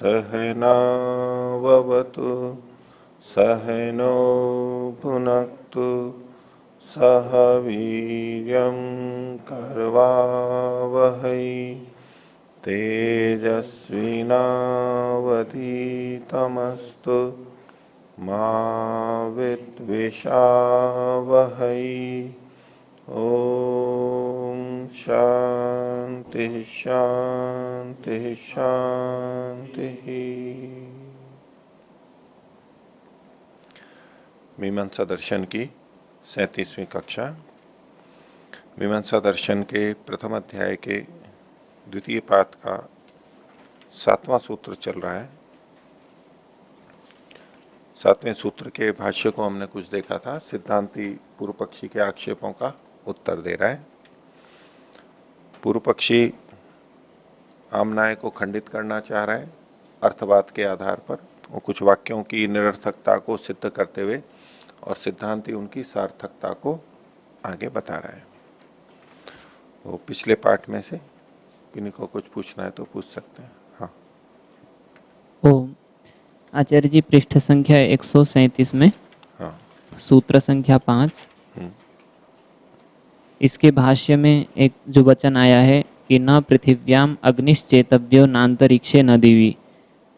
सहनाववतु सहनो भुनक्तु सह वीर्यं करवावहै तेजस्विनावधीतमस्तु मा विद्विषावहै। ओम शांति शांति शांति। मीमांसा दर्शन की 37वीं कक्षा। मीमांसा दर्शन के प्रथम अध्याय के द्वितीय पाठ का 7वां सूत्र चल रहा है। 7वें सूत्र के भाष्य को हमने कुछ देखा था। सिद्धांती पूर्व पक्षी के आक्षेपों का उत्तर दे रहा है। पूर्व पक्षी आमनाय को खंडित करना चाह रहा है अर्थवाद के आधार पर, वो कुछ वाक्यों की निरर्थकता को सिद्ध करते हुए, और सिद्धांती उनकी सार्थकता को आगे बता रहा है। वो पिछले पाठ में से किन्हीं को कुछ पूछना है तो पूछ सकते हैं। हाँ। ओम आचार्य जी, पृष्ठ संख्या 137 में हाँ। सूत्र संख्या 5, इसके भाष्य में एक जो वचन आया है कि न पृथिव्याम अग्निश्चेतव्यो नांतरिक्षे न दिवी,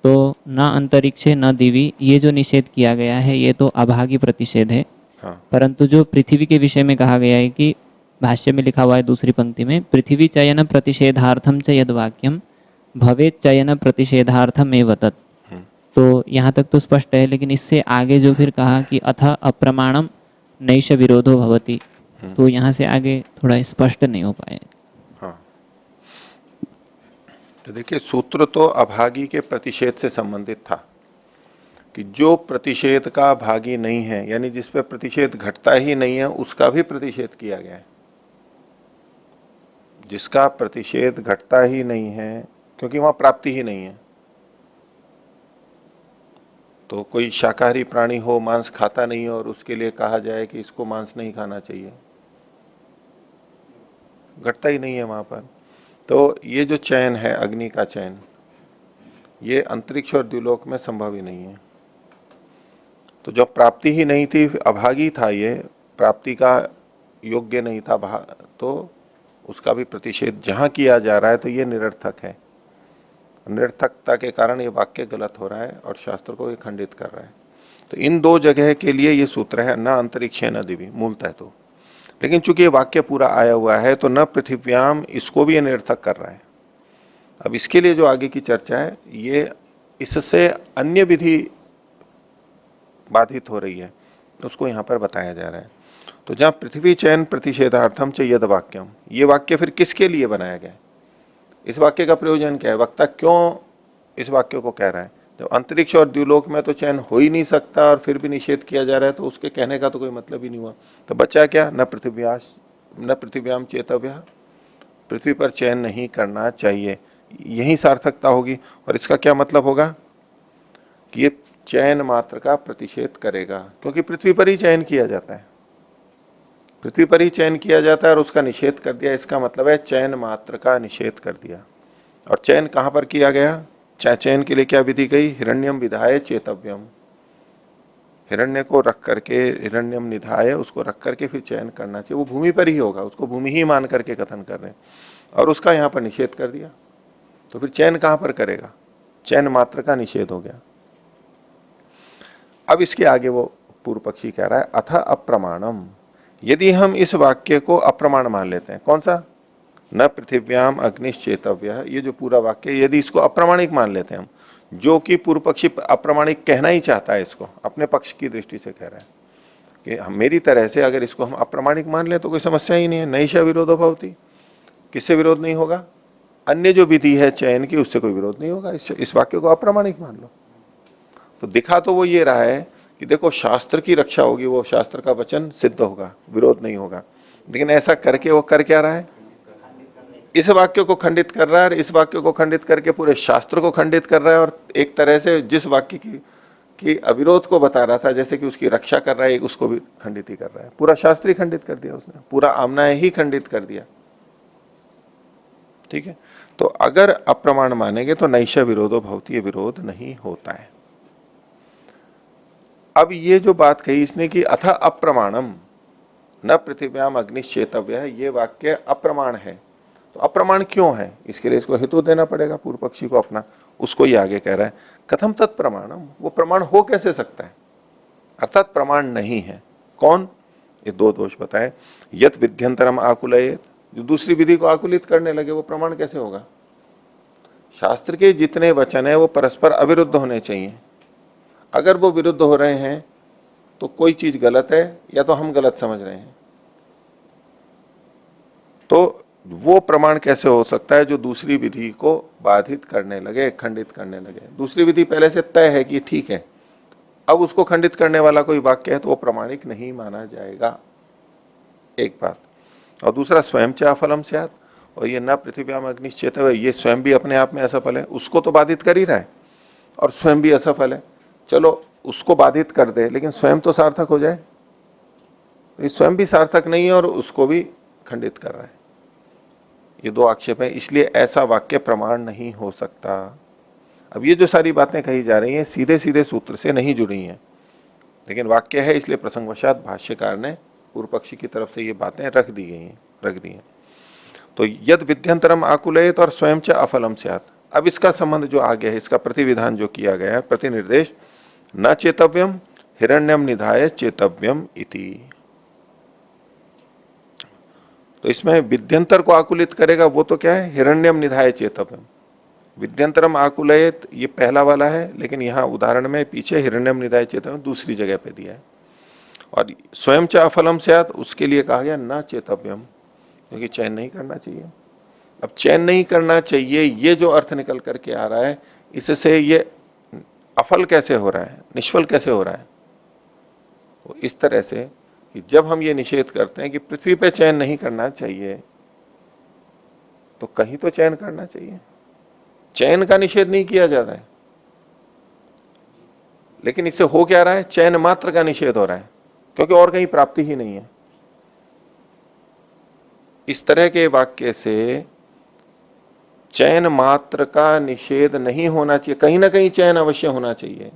तो न अंतरिक्षे न दिवी, ये जो निषेध किया गया है ये तो अभागी प्रतिषेध है। हाँ। परंतु जो पृथ्वी के विषय में कहा गया है कि भाष्य में लिखा हुआ है दूसरी पंक्ति में, पृथ्वी चयन प्रतिषेधार्थम च यद वाक्यम भवेत चयन प्रतिषेधार्थम एव तत्। तो यहाँ तक तो स्पष्ट है, लेकिन इससे आगे जो फिर कहा कि अथ अप्रमाणम नैष विरोधो भवति, तो यहाँ से आगे थोड़ा स्पष्ट नहीं हो पाए। हाँ। तो देखिए, सूत्र तो अभागी के प्रतिषेध से संबंधित था कि जो प्रतिषेध का भागी नहीं है, यानी जिस पे प्रतिषेध घटता ही नहीं है, उसका भी प्रतिषेध किया गया है। जिसका प्रतिषेध घटता ही नहीं है क्योंकि वहां प्राप्ति ही नहीं है। तो कोई शाकाहारी प्राणी हो, मांस खाता नहीं हो, और उसके लिए कहा जाए कि इसको मांस नहीं खाना चाहिए, घटता ही नहीं है वहां पर। तो ये जो चयन है, अग्नि का चयन, ये अंतरिक्ष और द्युलोक में संभव ही नहीं है। तो जब प्राप्ति ही नहीं थी, अभागी था, ये प्राप्ति का योग्य नहीं था, तो उसका भी प्रतिषेध जहां किया जा रहा है तो ये निरर्थक है। निरर्थकता के कारण ये वाक्य गलत हो रहा है और शास्त्र को ये खंडित कर रहा है। तो इन दो जगह के लिए ये सूत्र है, न अंतरिक्ष न दिवी मूलतः तो। लेकिन चूंकि ये वाक्य पूरा आया हुआ है तो न पृथिव्याम, इसको भी ये निरर्थक कर रहा है। अब इसके लिए जो आगे की चर्चा है, ये इससे अन्य विधि बाधित हो रही है, तो उसको यहां पर बताया जा रहा है। तो जहां पृथ्वी चयन प्रतिषेधार्थम च यद वाक्यम, ये वाक्य फिर किसके लिए बनाया गया? इस वाक्य का प्रयोजन क्या है? वक्ता क्यों इस वाक्य को कह रहा है? जब अंतरिक्ष और द्युलोक में तो चयन हो ही नहीं सकता और फिर भी निषेध किया जा रहा है, तो उसके कहने का तो कोई मतलब ही नहीं हुआ। तो बचा क्या? न पृथिव्याम चेतव्य, पृथ्वी पर चयन नहीं करना चाहिए, यही सार्थकता होगी। और इसका क्या मतलब होगा कि ये चयन मात्र का प्रतिषेध करेगा, क्योंकि पृथ्वी पर ही चयन किया जाता है, पृथ्वी पर ही चयन किया जाता है और उसका निषेध कर दिया। इसका मतलब है चयन मात्र का निषेध कर दिया। और चयन कहां पर किया गया? चयन के लिए क्या विधि गई? हिरण्यम विधाय चेतव्यम, हिरण्य को रख करके, हिरण्यम निधाय, उसको रख करके फिर चयन करना चाहिए। वो भूमि पर ही होगा, उसको भूमि ही मान करके कथन कर रहे हैं, और उसका यहां पर निषेध कर दिया। तो फिर चयन कहां पर करेगा? चयन मात्र का निषेध हो गया। अब इसके आगे वो पूर्व पक्षी कह रहा है अथ अप्रमाणम, यदि हम इस वाक्य को अप्रमाण मान लेते हैं, कौन सा? न पृथिव्याम अग्निश्चेतव्य, ये जो पूरा वाक्य, यदि इसको अप्रमाणिक मान लेते हैं हम, जो कि पूर्व पक्षी अप्रमाणिक कहना ही चाहता है, इसको अपने पक्ष की दृष्टि से कह रहा है कि हम, मेरी तरह से अगर इसको हम अप्रमाणिक मान लें तो कोई समस्या ही नहीं है। नैषा विरोधो भवति, किससे विरोध नहीं होगा? अन्य जो विधि है चयन की, उससे कोई विरोध नहीं होगा। इस वाक्य को अप्रमाणिक मान लो। तो दिखा तो वो ये रहा है कि देखो, शास्त्र की रक्षा होगी, वो शास्त्र का वचन सिद्ध होगा, विरोध नहीं होगा। लेकिन ऐसा करके वो कर क्या रहा है? इस वाक्य को खंडित कर रहा है, और इस वाक्य को खंडित करके पूरे शास्त्र को खंडित कर रहा है। और एक तरह से जिस वाक्य की अविरोध को बता रहा था, जैसे कि उसकी रक्षा कर रहा है, उसको भी खंडित ही कर रहा है। पूरा शास्त्र ही खंडित कर दिया उसने, पूरा आमनाय ही खंडित कर दिया। ठीक है। तो अगर अप्रमाण मानेंगे तो नैष विरोधो भवति, ये विरोध नहीं होता है। अब ये जो बात कही इसने कि अथ अप्रमाणम न पृथिव्याम अग्निश्चेतव्य है, ये वाक्य अप्रमाण है। तो अप्रमाण क्यों है, इसके लिए इसको हेतु देना पड़ेगा पूर्व पक्षी को अपना। उसको ये आगे कह रहा है, कथम तत्प्रमाणम, वो प्रमाण हो कैसे सकता है, अर्थात प्रमाण नहीं है। कौन, ये दो दोष बताए। यत विध्यंतरम आकुलयेत, जो दूसरी विधि को आकुलित करने लगे वो प्रमाण कैसे होगा। शास्त्र के जितने वचन है वो परस्पर अविरुद्ध होने चाहिए। अगर वो विरुद्ध हो रहे हैं तो कोई चीज गलत है या तो हम गलत समझ रहे हैं। तो वो प्रमाण कैसे हो सकता है जो दूसरी विधि को बाधित करने लगे, खंडित करने लगे। दूसरी विधि पहले से तय है कि ठीक है, अब उसको खंडित करने वाला कोई वाक्य है तो वो प्रमाणिक नहीं माना जाएगा, एक बात। और दूसरा स्वयं च अफलम स्यात्, और ये न पृथ्व्याम अग्निश्चेत, ये स्वयं भी अपने आप में असफल है, उसको तो बाधित कर ही रहा है और स्वयं भी असफल है। चलो उसको बाधित कर दे लेकिन स्वयं तो सार्थक हो जाए, ये स्वयं भी सार्थक नहीं है और उसको भी खंडित कर रहा है। ये दो आक्षेप है, इसलिए ऐसा वाक्य प्रमाण नहीं हो सकता। अब ये जो सारी बातें कही जा रही हैं सीधे सीधे सूत्र से नहीं जुड़ी हैं, लेकिन वाक्य है इसलिए प्रसंगवशात भाष्यकार ने पूर्व पक्षी की तरफ से ये बातें रख दी हैं। तो यद विध्यंतरम आकुलयेत और स्वयं च अफलम स्यात्। अब इसका संबंध जो आ गया है, इसका प्रतिविधान जो किया गया है, प्रतिनिर्देश, न चेतव्यम हिरण्यम निधाय चेतव्यम इति। तो इसमें विध्यंतर को आकुलित करेगा वो तो क्या है, हिरण्यम निधाय चेतव्यम। विध्यंतरम आकुलयेत ये पहला वाला है, लेकिन यहां उदाहरण में पीछे हिरण्यम निधाय चेतव्यम दूसरी जगह पे दिया है। और स्वयं च अफलम स्यात् उसके लिए कहा गया न चेतव्यम, क्योंकि चयन नहीं करना चाहिए। अब चयन नहीं करना चाहिए ये जो अर्थ निकल करके आ रहा है, इससे ये अफल कैसे हो रहा है, निष्फल कैसे हो रहा है। तो इस तरह से कि जब हम ये निषेध करते हैं कि पृथ्वी पे चयन नहीं करना चाहिए, तो कहीं तो चयन करना चाहिए। चयन का निषेध नहीं किया जा रहा है, लेकिन इससे हो क्या रहा है, चयन मात्र का निषेध हो रहा है, क्योंकि और कहीं प्राप्ति ही नहीं है। इस तरह के वाक्य से चयन मात्र का निषेध नहीं होना चाहिए, कहीं ना कहीं चयन अवश्य होना चाहिए,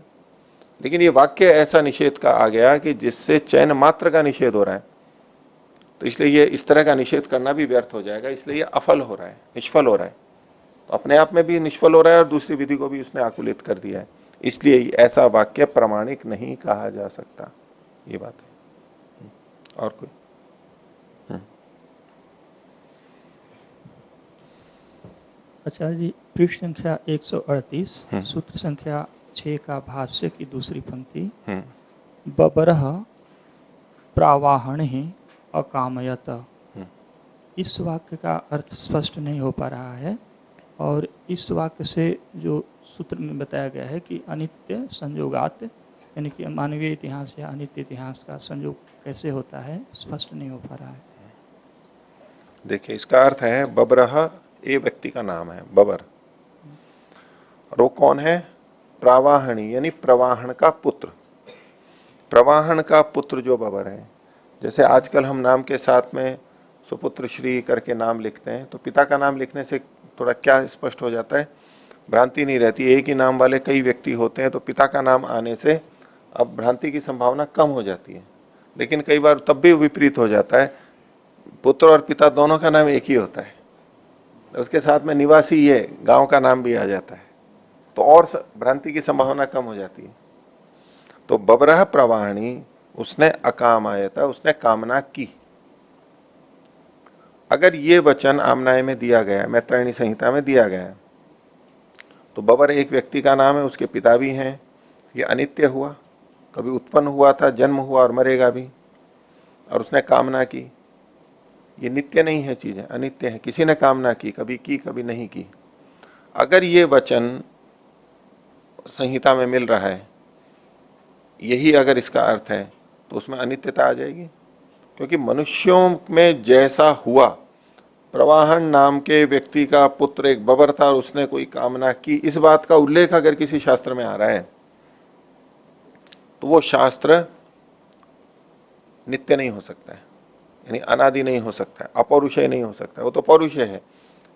लेकिन ये वाक्य ऐसा निषेध का आ गया कि जिससे चयन मात्र का निषेध हो रहा है। तो इसलिए ये इस तरह का निषेध करना भी व्यर्थ हो जाएगा, इसलिए ये अफल हो रहा है, निष्फल हो रहा है। तो अपने आप में भी निष्फल हो रहा है और दूसरी विधि को भी उसने आकुलित कर दिया है, इसलिए ऐसा वाक्य प्रमाणिक नहीं कहा जा सकता। ये बात है। और कोई? आचार्य जी, पृष्ठ संख्या 138, सूत्र संख्या 6 का भाष्य की दूसरी पंक्ति, बबरः प्रावाहण ही अकामयत। इस वाक्य का अर्थ स्पष्ट नहीं हो पा रहा है, और इस वाक्य से जो सूत्र में बताया गया है कि अनित्य संयोगात, यानी कि मानवीय इतिहास या अनित्य इतिहास का संयोग कैसे होता है, स्पष्ट नहीं हो पा रहा है। देखिए, इसका अर्थ है बबरह, ये व्यक्ति का नाम है बबर, और वो कौन है, प्रावाहणी यानी प्रवाहन का पुत्र। प्रवाहन का पुत्र जो बबर है, जैसे आजकल हम नाम के साथ में सुपुत्र श्री करके नाम लिखते हैं, तो पिता का नाम लिखने से थोड़ा क्या स्पष्ट हो जाता है, भ्रांति नहीं रहती। एक ही नाम वाले कई व्यक्ति होते हैं तो पिता का नाम आने से अब भ्रांति की संभावना कम हो जाती है, लेकिन कई बार तब भी विपरीत हो जाता है, पुत्र और पिता दोनों का नाम एक ही होता है, उसके साथ में निवासी ये गांव का नाम भी आ जाता है, तो और भ्रांति की संभावना कम हो जाती है। तो बबरह प्रवाहणी, उसने अकामायता, उसने कामना की। अगर ये वचन आमनाय में दिया गया, मैत्रायणी संहिता में दिया गया, तो बबर एक व्यक्ति का नाम है, उसके पिता भी हैं, ये अनित्य हुआ, कभी उत्पन्न हुआ था, जन्म हुआ और मरेगा भी, और उसने कामना की। ये नित्य नहीं है, चीजें अनित्य है, किसी ने कामना की कभी नहीं की। अगर ये वचन संहिता में मिल रहा है, यही अगर इसका अर्थ है, तो उसमें अनित्यता आ जाएगी, क्योंकि मनुष्यों में जैसा हुआ, प्रवाहन नाम के व्यक्ति का पुत्र एक बबर था और उसने कोई कामना की, इस बात का उल्लेख अगर किसी शास्त्र में आ रहा है, तो वो शास्त्र नित्य नहीं हो सकता है, यानी अनादि नहीं हो सकता है, अपौरुषेय नहीं हो सकता है, वो तो पौरुषेय है।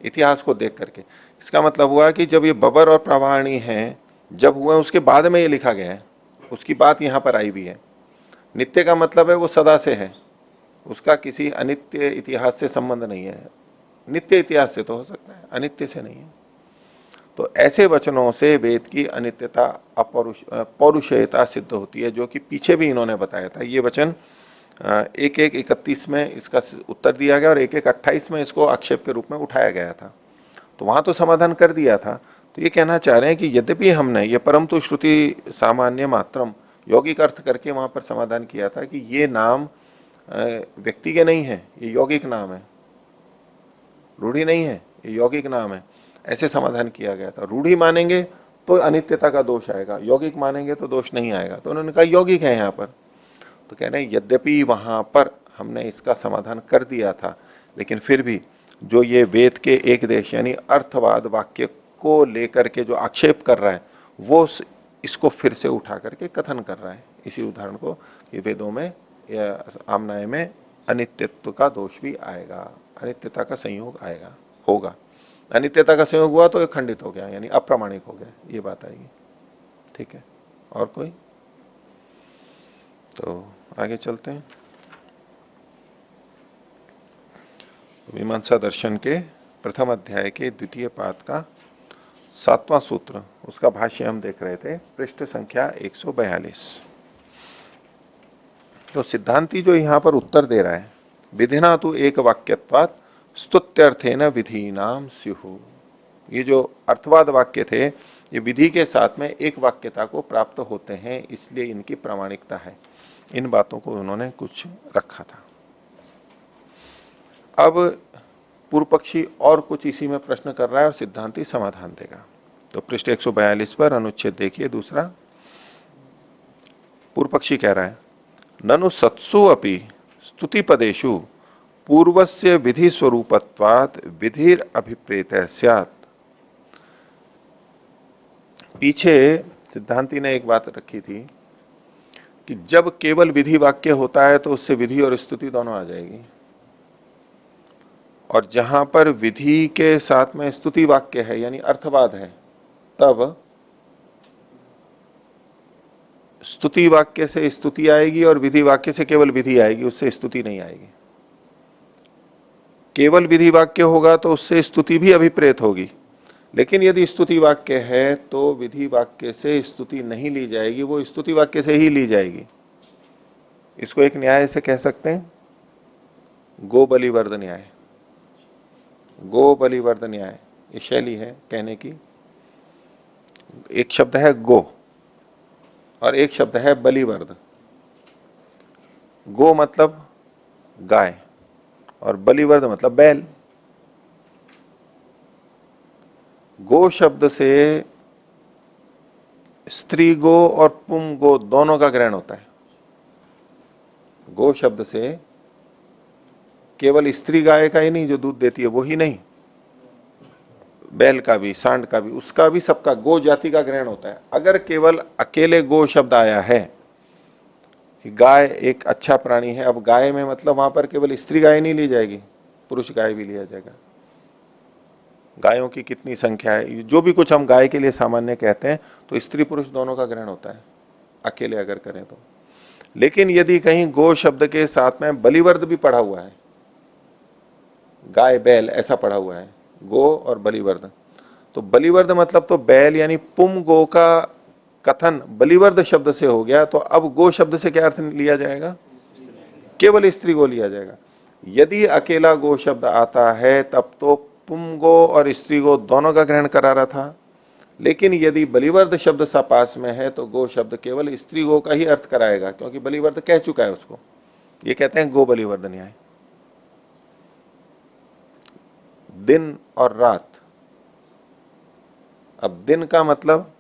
इतिहास को देख करके। इसका मतलब हुआ कि जब ये बबर और प्रवाहणी हैं, जब हुए उसके बाद में ये लिखा गया है, उसकी बात यहां पर आई भी है। नित्य का मतलब है वो सदा से है, उसका किसी अनित्य इतिहास से संबंध नहीं है। नित्य इतिहास से तो हो सकता है, अनित्य से नहीं है। तो ऐसे वचनों से वेद की अनित्यता पौरुषेयता सिद्ध होती है, जो कि पीछे भी इन्होंने बताया था। ये वचन 1:1:31 में इसका उत्तर दिया गया और 1:1:28 में इसको आक्षेप के रूप में उठाया गया था। तो वहां तो समाधान कर दिया था। तो ये कहना चाह रहे हैं कि यद्यपि हमने ये परम तो श्रुति सामान्य मात्रम यौगिक अर्थ करके वहां पर समाधान किया था कि ये नाम व्यक्ति के नहीं है, ये यौगिक नाम है, रूढ़ी नहीं है, ये यौगिक नाम है, ऐसे समाधान किया गया था। रूढ़ी मानेंगे तो अनित्यता का दोष आएगा, यौगिक मानेंगे तो दोष नहीं आएगा। तो उन्होंने कहा यौगिक है यहां पर। तो कह रहे हैं यद्यपि वहां पर हमने इसका समाधान कर दिया था, लेकिन फिर भी जो ये वेद के एक देश यानी अर्थवाद वाक्य को लेकर के जो आक्षेप कर रहा है, वो इसको फिर से उठा करके कथन कर रहा है। इसी उदाहरण को ये वेदों में या आमनाय में अनित्यत्व का दोष भी आएगा, अनित्यता का संयोग आएगा, होगा। अनित्यता का संयोग हुआ तो ये खंडित हो गया, यानी अप्रामाणिक हो गया, ये बात आएगी। ठीक है, और कोई? तो आगे चलते हैं। मीमांसा दर्शन के प्रथम अध्याय के द्वितीय पाद का 7वां सूत्र, उसका भाष्य हम देख रहे थे, पृष्ठ संख्या 142। तो सिद्धांती जो यहां पर उत्तर दे रहा है, विधिना तो एक वाक्यत्वात् स्तुत्यर्थेन विधि नाम स्युः। ये जो अर्थवाद वाक्य थे, ये विधि के साथ में एक वाक्यता को प्राप्त होते हैं, इसलिए इनकी प्रामाणिकता है। इन बातों को उन्होंने कुछ रखा था। अब पूर्व पक्षी और कुछ इसी में प्रश्न कर रहा है और सिद्धांती समाधान देगा। तो पृष्ठ 142 पर अनुच्छेद देखिए दूसरा। पूर्व पक्षी कह रहा है, ननु सत्सु अपि स्तुति पदेषु पूर्वस्य विधि स्वरूपत्वात् विधिर अभिप्रेत स्यात्। पीछे सिद्धांती ने एक बात रखी थी कि जब केवल विधि वाक्य होता है तो उससे विधि और स्तुति दोनों आ जाएगी, और जहां पर विधि के साथ में स्तुति वाक्य है यानी अर्थवाद है, तब स्तुति वाक्य से स्तुति आएगी और विधि वाक्य से केवल विधि आएगी, उससे स्तुति नहीं आएगी। केवल विधि वाक्य होगा तो उससे स्तुति भी अभिप्रेत होगी, लेकिन यदि स्तुति वाक्य है तो विधि वाक्य से स्तुति नहीं ली जाएगी, वो स्तुति वाक्य से ही ली जाएगी। इसको एक न्याय से कह सकते हैं, गो बलिवर्द न्याय। गो बलिवर्द न्याय ये शैली है कहने की। एक शब्द है गो और एक शब्द है बलिवर्द। गो मतलब गाय और बलिवर्द मतलब बैल। गो शब्द से स्त्री गो और पुम गो दोनों का ग्रहण होता है। गो शब्द से केवल स्त्री गाय का ही नहीं जो दूध देती है वो ही नहीं, बैल का भी, सांड का भी, उसका भी, सबका गो जाति का ग्रहण होता है। अगर केवल अकेले गो शब्द आया है कि गाय एक अच्छा प्राणी है, अब गाय में मतलब वहां पर केवल स्त्री गाय नहीं ली जाएगी, पुरुष गाय भी लिया जाएगा। गायों की कितनी संख्या है, जो भी कुछ हम गाय के लिए सामान्य कहते हैं, तो स्त्री पुरुष दोनों का ग्रहण होता है अकेले अगर करें तो। लेकिन यदि कहीं गो शब्द के साथ में बलिवर्द भी पढ़ा हुआ है, गाय बैल ऐसा पढ़ा हुआ है, गो और बलिवर्द, तो बलिवर्द मतलब तो बैल यानी पुम गो का कथन बलिवर्द शब्द से हो गया, तो अब गो शब्द से क्या अर्थ लिया जाएगा? केवल स्त्री गो लिया जाएगा। यदि अकेला गो शब्द आता है तब तो पुम गो और स्त्री गो दोनों का ग्रहण करा रहा था, लेकिन यदि बलिवर्द शब्द सा पास में है तो गो शब्द केवल स्त्री गो का ही अर्थ कराएगा, क्योंकि बलिवर्द कह चुका है उसको। ये कहते हैं गो बलिवर्द न्याय। दिन और रात, अब दिन का मतलब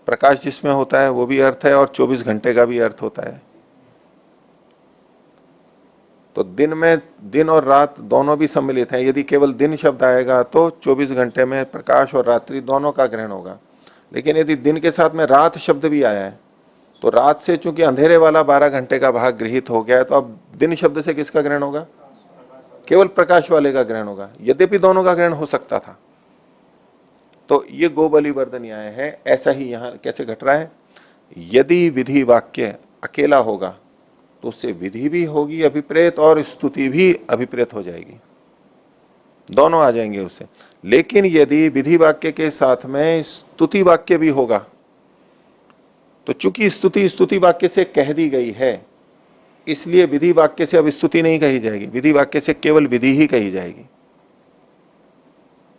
प्रकाश जिसमें होता है वो भी अर्थ है और 24 घंटे का भी अर्थ होता है। तो दिन में दिन और रात दोनों भी सम्मिलित हैं। यदि केवल दिन शब्द आएगा तो 24 घंटे में प्रकाश और रात्रि दोनों का ग्रहण होगा, लेकिन यदि दिन के साथ में रात शब्द भी आया है तो रात से चूंकि अंधेरे वाला 12 घंटे का भाग गृहीत हो गया है, तो अब दिन शब्द से किसका ग्रहण होगा? केवल प्रकाश वाले का ग्रहण होगा, यद्यपि दोनों का ग्रहण हो सकता था। तो ये गोबलिवर्ध न्याय है। ऐसा ही यहां कैसे घट रहा है, यदि विधि वाक्य अकेला होगा तो उससे विधि भी होगी अभिप्रेत और स्तुति भी अभिप्रेत हो जाएगी, दोनों आ जाएंगे उससे। लेकिन यदि विधि वाक्य के साथ में स्तुति वाक्य भी होगा तो चूंकि स्तुति स्तुति वाक्य से कह दी गई है, इसलिए विधि वाक्य से अब स्तुति नहीं कही जाएगी, विधि वाक्य से केवल विधि ही कही जाएगी।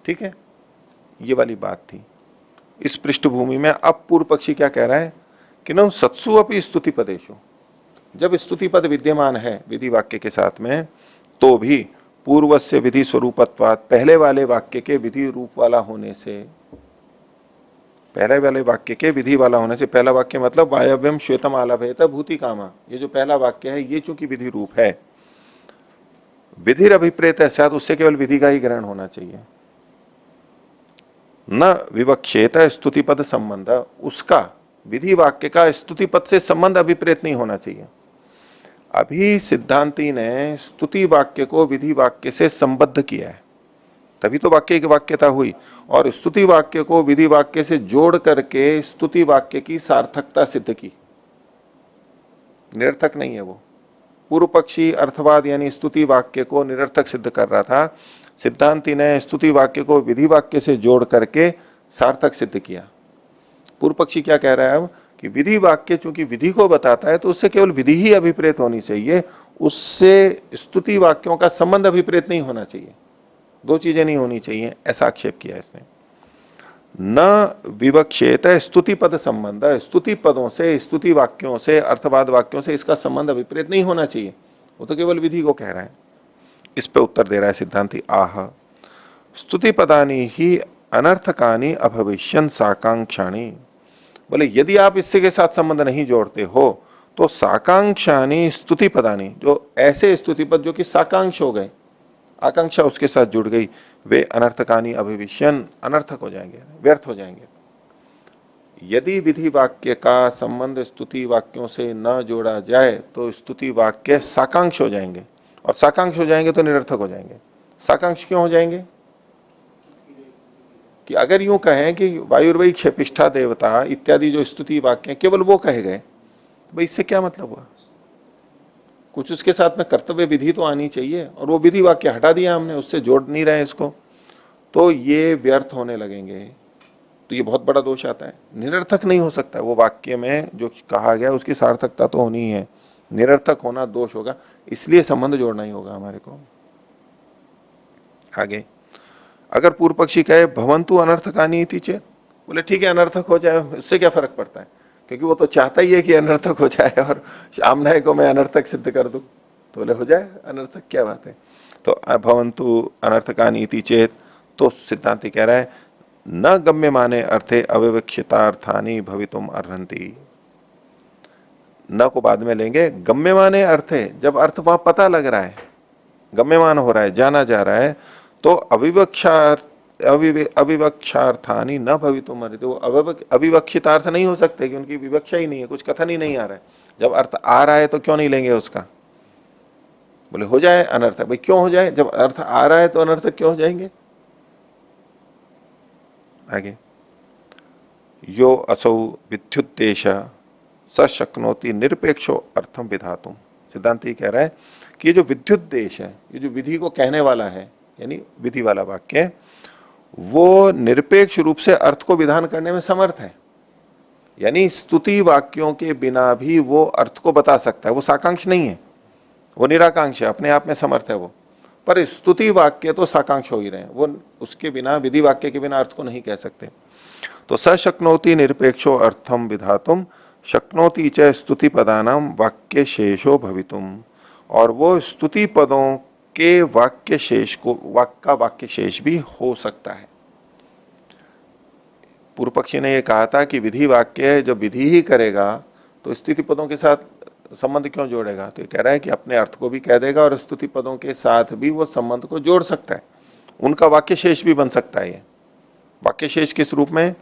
ठीक है, ये वाली बात थी। इस पृष्ठभूमि में अब पूर्व पक्षी क्या कह रहा है कि न सत्सु अपि स्तुति पदेशु, जब स्तुति पद विद्यमान है विधि वाक्य के साथ में, तो भी पूर्व से विधि स्वरूपत्वात्, पहले वाले वाक्य के विधि रूप वाला होने से, पहले वाले वाक्य के विधि वाला होने से, पहला वाक्य मतलब वायव्यम श्वेतम आलभेत भूति कामा, ये जो पहला वाक्य है ये चूंकि विधि रूप है, विधिर अभिप्रेत है, शायद उससे केवल विधि का ही ग्रहण होना चाहिए। न विवक्षेत स्तुति पद संबंध, उसका विधि वाक्य का स्तुति पद से संबंध अभिप्रेत नहीं होना चाहिए। अभी सिद्धांती ने स्तुति वाक्य को विधि वाक्य से संबद्ध किया है, तभी तो वाक्य की वाक्यता हुई, और स्तुति वाक्य को विधि वाक्य से जोड़ करके स्तुति वाक्य की सार्थकता सिद्ध की, निरर्थक नहीं है वो। पूर्व पक्षी अर्थवाद यानी स्तुति वाक्य को निरर्थक सिद्ध कर रहा था, सिद्धांती ने स्तुति वाक्य को विधि वाक्य से जोड़ करके सार्थक सिद्ध किया। पूर्व पक्षी क्या कह रहा है अब कि विधि वाक्य चूंकि विधि को बताता है तो उससे केवल विधि ही अभिप्रेत होनी चाहिए, उससे स्तुति वाक्यों का संबंध अभिप्रेत नहीं होना चाहिए, दो चीजें नहीं होनी चाहिए, ऐसा आक्षेप किया इसने। न विवक्षेत स्तुति पद संबंध, स्तुति पदों से, स्तुति वाक्यों से, अर्थवाद वाक्यों से इसका संबंध अभिप्रेत नहीं होना चाहिए, वो तो केवल विधि को कह रहा है। इस पे उत्तर दे रहा है सिद्धांति, आह स्तुति पदानी ही अनर्थकानी अभविष्यन साकांक्षाणी, बोले यदि आप इससे के साथ संबंध नहीं जोड़ते हो तो साकांक्षानी स्तुति पदानी, जो ऐसे स्तुति पद जो कि साकांक्ष हो गए, आकांक्षा उसके साथ जुड़ गई, वे अनर्थकानी अभिविष्यन, अनर्थक हो जाएंगे, व्यर्थ हो जाएंगे। यदि विधि वाक्य का संबंध स्तुति वाक्यों से न जोड़ा जाए तो स्तुति वाक्य साकांक्ष हो जाएंगे, और साकांक्ष हो जाएंगे तो निरर्थक हो जाएंगे। साकांक्ष क्यों हो जाएंगे कि अगर यूं कहें कि वायुर्वै क्षपिष्ठा देवता इत्यादि जो स्तुति वाक्य केवल वो कहे गए, तो भाई इससे क्या मतलब हुआ, कुछ उसके साथ में कर्तव्य विधि तो आनी चाहिए, और वो विधि वाक्य हटा दिया हमने, उससे जोड़ नहीं रहे इसको, तो ये व्यर्थ होने लगेंगे। तो ये बहुत बड़ा दोष आता है, निरर्थक नहीं हो सकता वो वाक्य में जो कहा गया उसकी सार्थकता तो होनी है, निरर्थक होना दोष होगा, इसलिए संबंध जोड़ना ही होगा हमारे को। आगे अगर पूर्व पक्षी कहे भवंतु अनर्थकानी इति चेत, बोले ठीक है अनर्थक हो जाए, उससे क्या फर्क पड़ता है, क्योंकि वो तो चाहता ही है कि अनर्थक हो जाए, और सामने को मैं अनर्थक सिद्ध कर दूं तो बोले हो जाए अनर्थक, क्या बात है। तो भवंतु अनर्थकानी इति चेत, तो सिद्धांति कह रहा है न गम्यमाने अर्थे अविवक्षितार्थानि भवितुम अर्हन्ति, न को बाद में लेंगे, गम्यमाने अर्थे, जब अर्थ वहां पता लग रहा है, गम्यमान हो रहा है, जाना जा रहा है, तो अविवक्षार्थानि न भवितुम अर्हन्ति, वो अविवक्षितार्थ नहीं हो सकते कि उनकी विवक्षा ही नहीं है, कुछ कथन ही नहीं आ रहा है। जब अर्थ आ रहा है तो क्यों नहीं लेंगे उसका, बोले हो जाए अनर्थक। भाई क्यों हो जाए, जब अर्थ आ रहा है तो अनर्थक क्यों हो जाएंगे। आगे यो असौ विद्युद्देश सशक्नोति निरपेक्षो अर्थम विधातुम, सिद्धांत कह रहा है कि ये जो विद्युद्देश है, ये जो विधि को कहने वाला है यानी विधि वाला वाक्य, वो निरपेक्ष रूप से अर्थ को विधान करने में समर्थ है, यानी स्तुति वाक्यों के बिना भी वो अर्थ को बता सकता है, वो साकांक्ष नहीं है, वो निराकांक्ष है, अपने आप में समर्थ है वो। पर स्तुति वाक्य तो साकांक्ष हो ही रहे हैं, वो उसके बिना, विधि वाक्य के बिना अर्थ को नहीं कह सकते। तो सशक्नोति निरपेक्षो अर्थम विधातुम शक्नोति च स्तुति पदानाम वाक्य शेषो भवितुम, और वो स्तुति पदों के वाक्य शेष को, वाक्य शेष भी हो सकता है। पूर्व पक्षी ने यह कहा था कि विधि वाक्य जब विधि ही करेगा तो स्तुति पदों के साथ संबंध क्यों जोड़ेगा, तो ये कह रहा है कि अपने अर्थ को भी कह देगा और स्तुति पदों के साथ भी वो संबंध को जोड़ सकता है, उनका वाक्य शेष भी बन सकता है। ये वाक्य शेष किस रूप में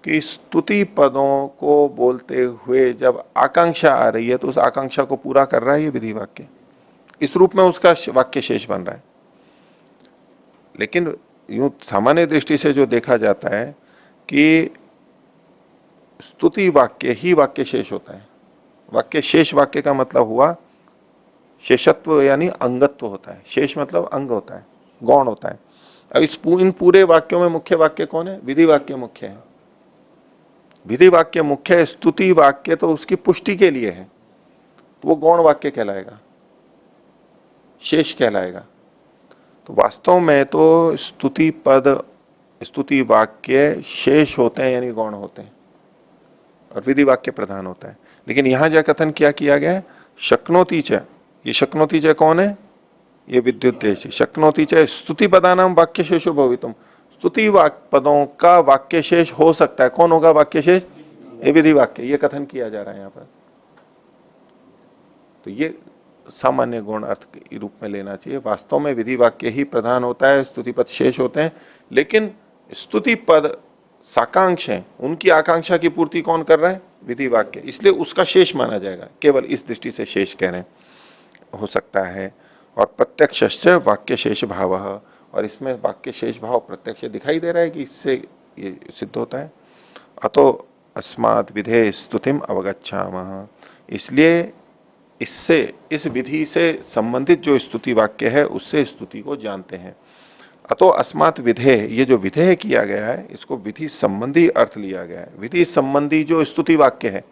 कि स्तुति पदों को बोलते हुए जब आकांक्षा आ रही है तो उस आकांक्षा को पूरा कर रहा है ये विधि वाक्य, इस रूप में उसका वाक्य शेष बन रहा है। लेकिन यूं सामान्य दृष्टि से जो देखा जाता है कि स्तुति वाक्य ही वाक्य शेष होता है। वाक्य शेष वाक्य का मतलब हुआ शेषत्व यानी अंगत्व होता है। शेष मतलब अंग होता है, गौण होता है। अब इन पूरे वाक्यों में मुख्य वाक्य कौन है? विधि वाक्य मुख्य है। विधि वाक्य मुख्य है, स्तुति वाक्य तो उसकी पुष्टि के लिए है, तो वो गौण वाक्य कहलाएगा, शेष कहलाएगा। तो वास्तव में तो स्तुति पद, स्तुति वाक्य शेष होते हैं यानी गौण होते हैं, और विधि वाक्य प्रधान होता है। लेकिन यहां जो कथन किया गया है, शक्नोति च, ये शक्नोति च कौन है? ये विद्युद्देश। शक्नोति च स्तुति पदानाम वाक्य शेषो भवितुम, स्तुति पदों का वाक्य शेष हो सकता है। कौन होगा वाक्य शेष? ये विधि वाक्य। ये कथन किया जा रहा है यहां पर। तो ये सामान्य गुण अर्थ के रूप में लेना चाहिए। वास्तव में विधि वाक्य ही प्रधान होता है, स्तुति पद शेष होते हैं। लेकिन स्तुति पद साकांक्ष हैं, उनकी आकांक्षा की पूर्ति कौन कर रहा है? विधि वाक्य। इसलिए उसका शेष माना जाएगा। केवल इस दृष्टि से शेष कह रहे हैं, हो सकता है। और प्रत्यक्षश्च वाक्य शेष भाव, और इसमें वाक्य शेष भाव प्रत्यक्ष दिखाई दे रहा है कि इससे ये सिद्ध होता है। अतो अस्मात् विधे स्तुतिम अवगच्छामः, इसलिए इससे, इस विधि से संबंधित जो स्तुति वाक्य है उससे स्तुति को जानते हैं। अतो अस्मात् विधे, ये जो विधेय किया गया है इसको विधि संबंधी अर्थ लिया गया है। विधि संबंधी जो स्तुति वाक्य है,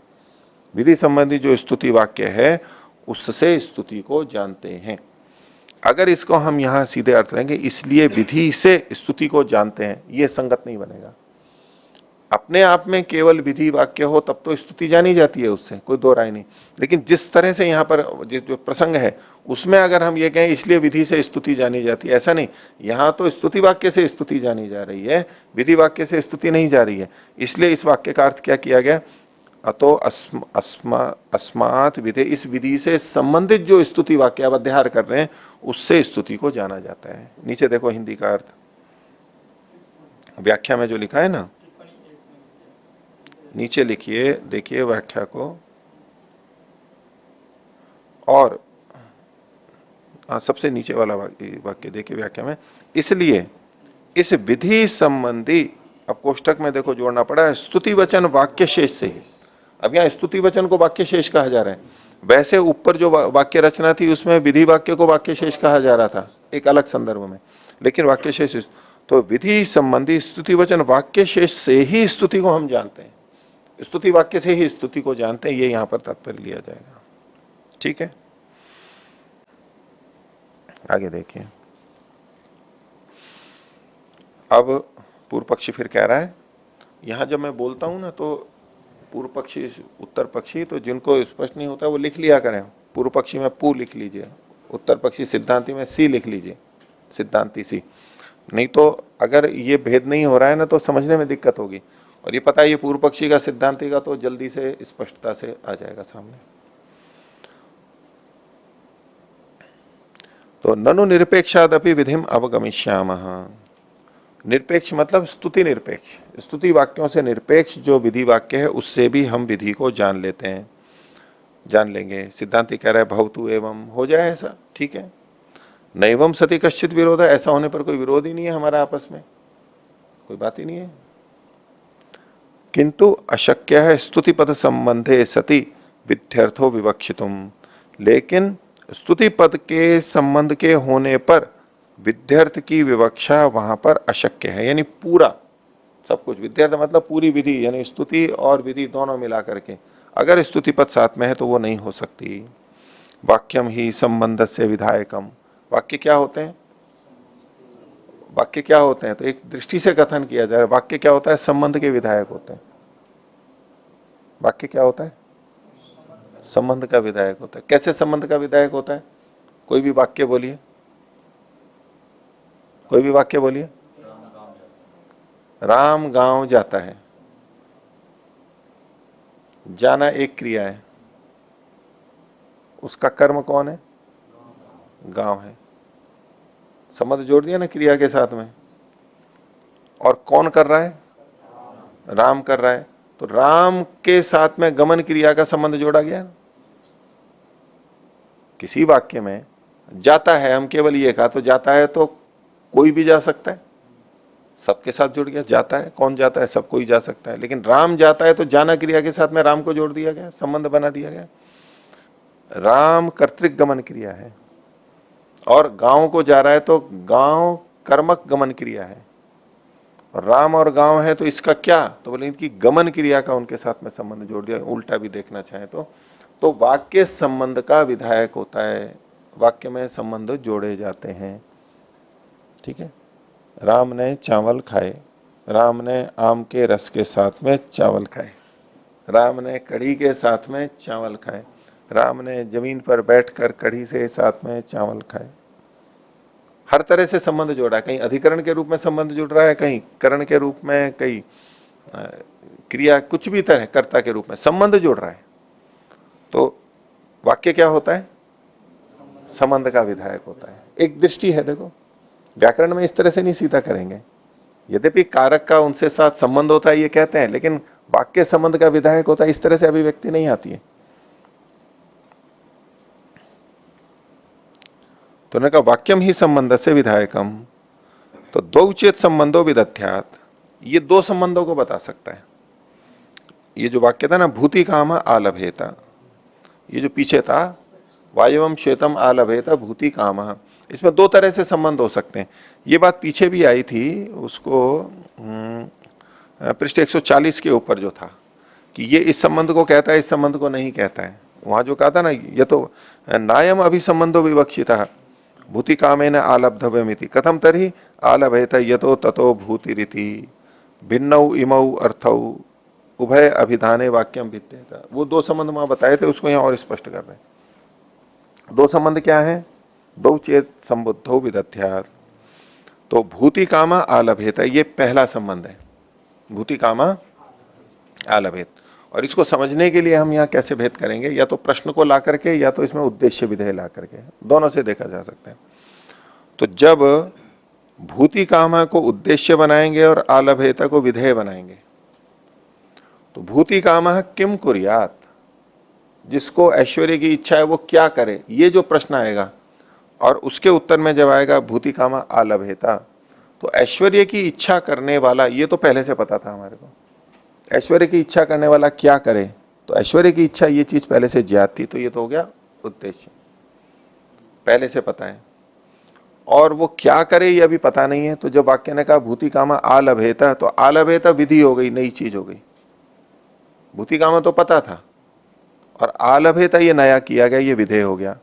विधि संबंधी जो स्तुति वाक्य है उससे स्तुति को जानते हैं। अगर इसको हम यहां सीधे अर्थ लेंगे, इसलिए विधि से स्तुति को जानते हैं, यह संगत नहीं बनेगा। अपने आप में केवल विधि वाक्य हो तब तो स्तुति जानी जाती है, उससे कोई दो राय नहीं। लेकिन जिस तरह से यहां पर जो प्रसंग है उसमें अगर हम ये कहें इसलिए विधि से स्तुति जानी जाती है, ऐसा नहीं। यहां तो स्तुति वाक्य से स्तुति जानी जा रही है, विधि वाक्य से स्तुति नहीं जा रही है। इसलिए इस वाक्य का अर्थ क्या किया गया? अतो अस्मात् विधे, इस विधि से संबंधित जो स्तुति वाक्य आप अध्याय कर रहे हैं उससे स्तुति को जाना जाता है। नीचे देखो हिंदी का अर्थ, व्याख्या में जो लिखा है ना, नीचे लिखिए, देखिए व्याख्या को। और सबसे नीचे वाला वाक्य देखिए व्याख्या में, इसलिए इस विधि संबंधी, अब कोष्टक में देखो जोड़ना पड़ा है, स्तुति वचन वाक्य शेष से ही। अब यहां स्तुति वचन को वाक्य शेष कहा जा रहा है। वैसे ऊपर जो वाक्य रचना थी उसमें विधि वाक्य को वाक्य शेष कहा जा रहा था एक अलग संदर्भ में, लेकिन वाक्य शेष, तो विधि संबंधी स्तुति वचन वाक्य शेष से ही स्तुति को हम जानते हैं। स्तुति वाक्य से ही स्तुति को जानते हैं, ये यहां पर तात्पर्य लिया जाएगा। ठीक है, आगे देखिए। अब पूर्व पक्षी फिर कह रहा है, यहां जब मैं बोलता हूं ना तो पूर्व पक्षी उत्तर पक्षी, तो जिनको स्पष्ट नहीं होता वो लिख लिया करें। पूर्व पक्षी में पू लिख लीजिए, उत्तर पक्षी सिद्धांति में सी लिख लीजिए, सिद्धांति सी। नहीं तो अगर ये भेद नहीं हो रहा है ना तो समझने में दिक्कत होगी। और ये पता है ये पूर्व पक्षी का सिद्धांति का, तो जल्दी से स्पष्टता से आ जाएगा सामने। तो ननु निरपेक्षादपि विधिम अवगमिष्यामः। निरपेक्ष मतलब स्तुति निरपेक्ष, स्तुति वाक्यों से निरपेक्ष जो विधि वाक्य है उससे भी हम विधि को जान लेते हैं, जान लेंगे। सिद्धांति कह रहा है भवतु एवं, हो जाए ऐसा, ठीक है। नैवम सति कश्चित विरोध है, ऐसा होने पर कोई विरोध ही नहीं है हमारा आपस में, कोई बात ही नहीं है। किंतु अशक्य है स्तुति पद संबंधे सति विध्यर्थो विवक्षितुम, लेकिन स्तुति पद के संबंध के होने पर विध्यर्थ की विवक्षा वहां पर अशक्य है। यानी पूरा सब कुछ, विध्यर्थ मतलब पूरी विधि, यानी स्तुति और विधि दोनों मिला करके अगर स्तुति पद साथ में है तो वो नहीं हो सकती। वाक्यम ही संबंध से विधायकम, वाक्य क्या होते हैं? वाक्य क्या होते हैं? तो एक दृष्टि से कथन किया जा रहा है, वाक्य क्या होता है? संबंध के विधायक होते हैं। वाक्य क्या होता है? संबंध का विधायक होता है। कैसे संबंध का विधायक होता है? कोई भी वाक्य बोलिए, कोई भी वाक्य बोलिए। राम गांव जाता है, जाना एक क्रिया है, उसका कर्म कौन है? गांव है। संबंध जोड़ दिया ना क्रिया के साथ में। और कौन कर रहा है? राम कर रहा है। तो राम के साथ में गमन क्रिया का संबंध जोड़ा गया। किसी वाक्य में जाता है, हम केवल ये कहा तो जाता है, तो कोई भी जा सकता है, सबके साथ जुड़ गया। जाता है, कौन जाता है? सब कोई जा सकता है। लेकिन राम जाता है तो जाना क्रिया के साथ में राम को जोड़ दिया गया, संबंध बना दिया गया। राम कर्तृक गमन क्रिया है और गांव को जा रहा है तो गांव कर्मक गमन क्रिया है। राम और गांव है तो इसका क्या? तो बोले इनकी गमन क्रिया का उनके साथ में संबंध जोड़ दिया। उल्टा भी देखना चाहे तो वाक्य संबंध का विधायक होता है, वाक्य में संबंध जोड़े जाते हैं। ठीक है। राम ने चावल खाए, राम ने आम के रस के साथ में चावल खाए, राम ने कढ़ी के साथ में चावल खाए, राम ने जमीन पर बैठकर कढ़ी से साथ में चावल खाए। हर तरह से संबंध जोड़ा है। कहीं अधिकरण के रूप में संबंध जुड़ रहा है, कहीं करण के रूप में, कहीं क्रिया, कुछ भी तरह कर्ता के रूप में संबंध जोड़ रहा है। तो वाक्य क्या होता है? संबंध का विधायक होता है। एक दृष्टि है, देखो व्याकरण में इस तरह से नहीं सीधा करेंगे। यद्यपि कारक का उनसे साथ संबंध होता है ये कहते हैं, लेकिन वाक्य संबंध का विधायक होता है, इस तरह से अभिव्यक्ति नहीं आती है। तो उन्होंने कहा वाक्यम ही संबंध से विधायकम, तो दो चेत संबंधों विदध्यात, ये दो संबंधों को बता सकता है। ये जो वाक्य था ना, भूति काम आलभेता, ये जो पीछे था वायवम श्वेतम आलभेता भूति काम, इसमें दो तरह से संबंध हो सकते हैं। ये बात पीछे भी आई थी, उसको पृष्ठ 140 के ऊपर जो था कि ये इस संबंध को कहता है, इस संबंध को नहीं कहता है। वहां जो कहा था ना, ये तो नायम अभिसंबंधो विवक्षिता भूति कामेन आलब्धव्यमिति कथम तर्हि आलभेत यतो ततो भूति रीति भिन्नौ इमौ अर्थौ उभय अभिधाने वाक्यम विद्येत। वो दो संबंध वहां बताए थे, उसको यहां और स्पष्ट कर रहे हैं। दो संबंध क्या है? दो चेत संबुद्धो विदध्यात्। तो भूति कामा आलभेत, ये पहला संबंध है, भूति कामा आलभेत। और इसको समझने के लिए हम यहां कैसे भेद करेंगे? या तो प्रश्न को ला करके, या तो इसमें उद्देश्य विधेय ला करके, दोनों से देखा जा सकता है। तो जब भूति कामा को उद्देश्य बनाएंगे और आलभेता को विधेय बनाएंगे, तो भूति कामा किम कुर्यात, जिसको ऐश्वर्य की इच्छा है वो क्या करे, ये जो प्रश्न आएगा, और उसके उत्तर में जब आएगा भूति कामा आलभेता, तो ऐश्वर्य की इच्छा करने वाला, ये तो पहले से पता था हमारे को, ऐश्वर्य की इच्छा करने वाला क्या करे, तो ऐश्वर्य की इच्छा ये चीज पहले से ज्ञात थी, तो ये तो हो गया उद्देश्य, पहले से पता है। और वो क्या करे ये अभी पता नहीं है। तो जब वाक्य ने कहा भूति कामा आलभेता, तो आलभेता विधि हो गई, नई चीज हो गई। भूति कामा तो पता था, और आलभेता ये नया किया गया, ये विधेय हो गया।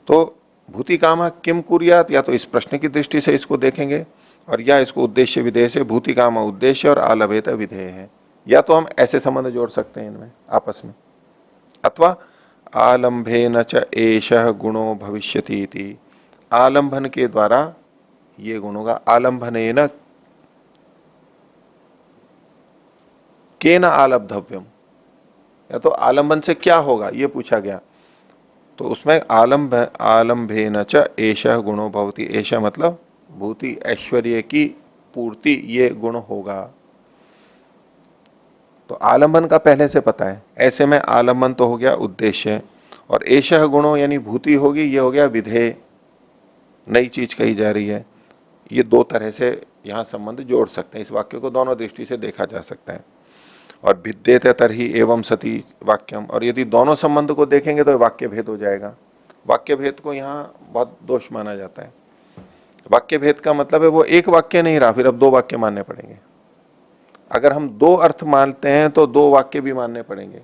तो भूति कामा किम कुर्यात, या तो इस प्रश्न की दृष्टि से इसको देखेंगे, और या इसको उद्देश्य विधेय से, भूति कामा उद्देश्य और आलभेता विधेय है। या तो हम ऐसे संबंध जोड़ सकते हैं इनमें आपस में, अथवा आलंभेन च एषः गुणो भविष्यति इति, आलंबन के द्वारा ये गुण होगा। आलंबनेन केन आलब्धव्यम, या तो आलंबन से क्या होगा ये पूछा गया। तो उसमें आलंभेन च एषः गुणो भवति, एषः मतलब भूति, ऐश्वर्य की पूर्ति, ये गुण होगा। तो आलंबन का पहले से पता है, ऐसे में आलंबन तो हो गया उद्देश्य, और एषः गुणो यानी भूति होगी, ये हो गया विधेय, नई चीज कही जा रही है। ये दो तरह से यहां संबंध जोड़ सकते हैं। इस वाक्य को दोनों दृष्टि से देखा जा सकता है। और भिद्येत तर्हि एवं सती वाक्यम, और यदि दोनों संबंध को देखेंगे तो वाक्य भेद हो जाएगा। वाक्य भेद को यहां बहुत दोष माना जाता है। वाक्य भेद का मतलब है वो एक वाक्य नहीं रहा, फिर अब दो वाक्य मानने पड़ेंगे। अगर हम दो अर्थ मानते हैं तो दो वाक्य भी मानने पड़ेंगे।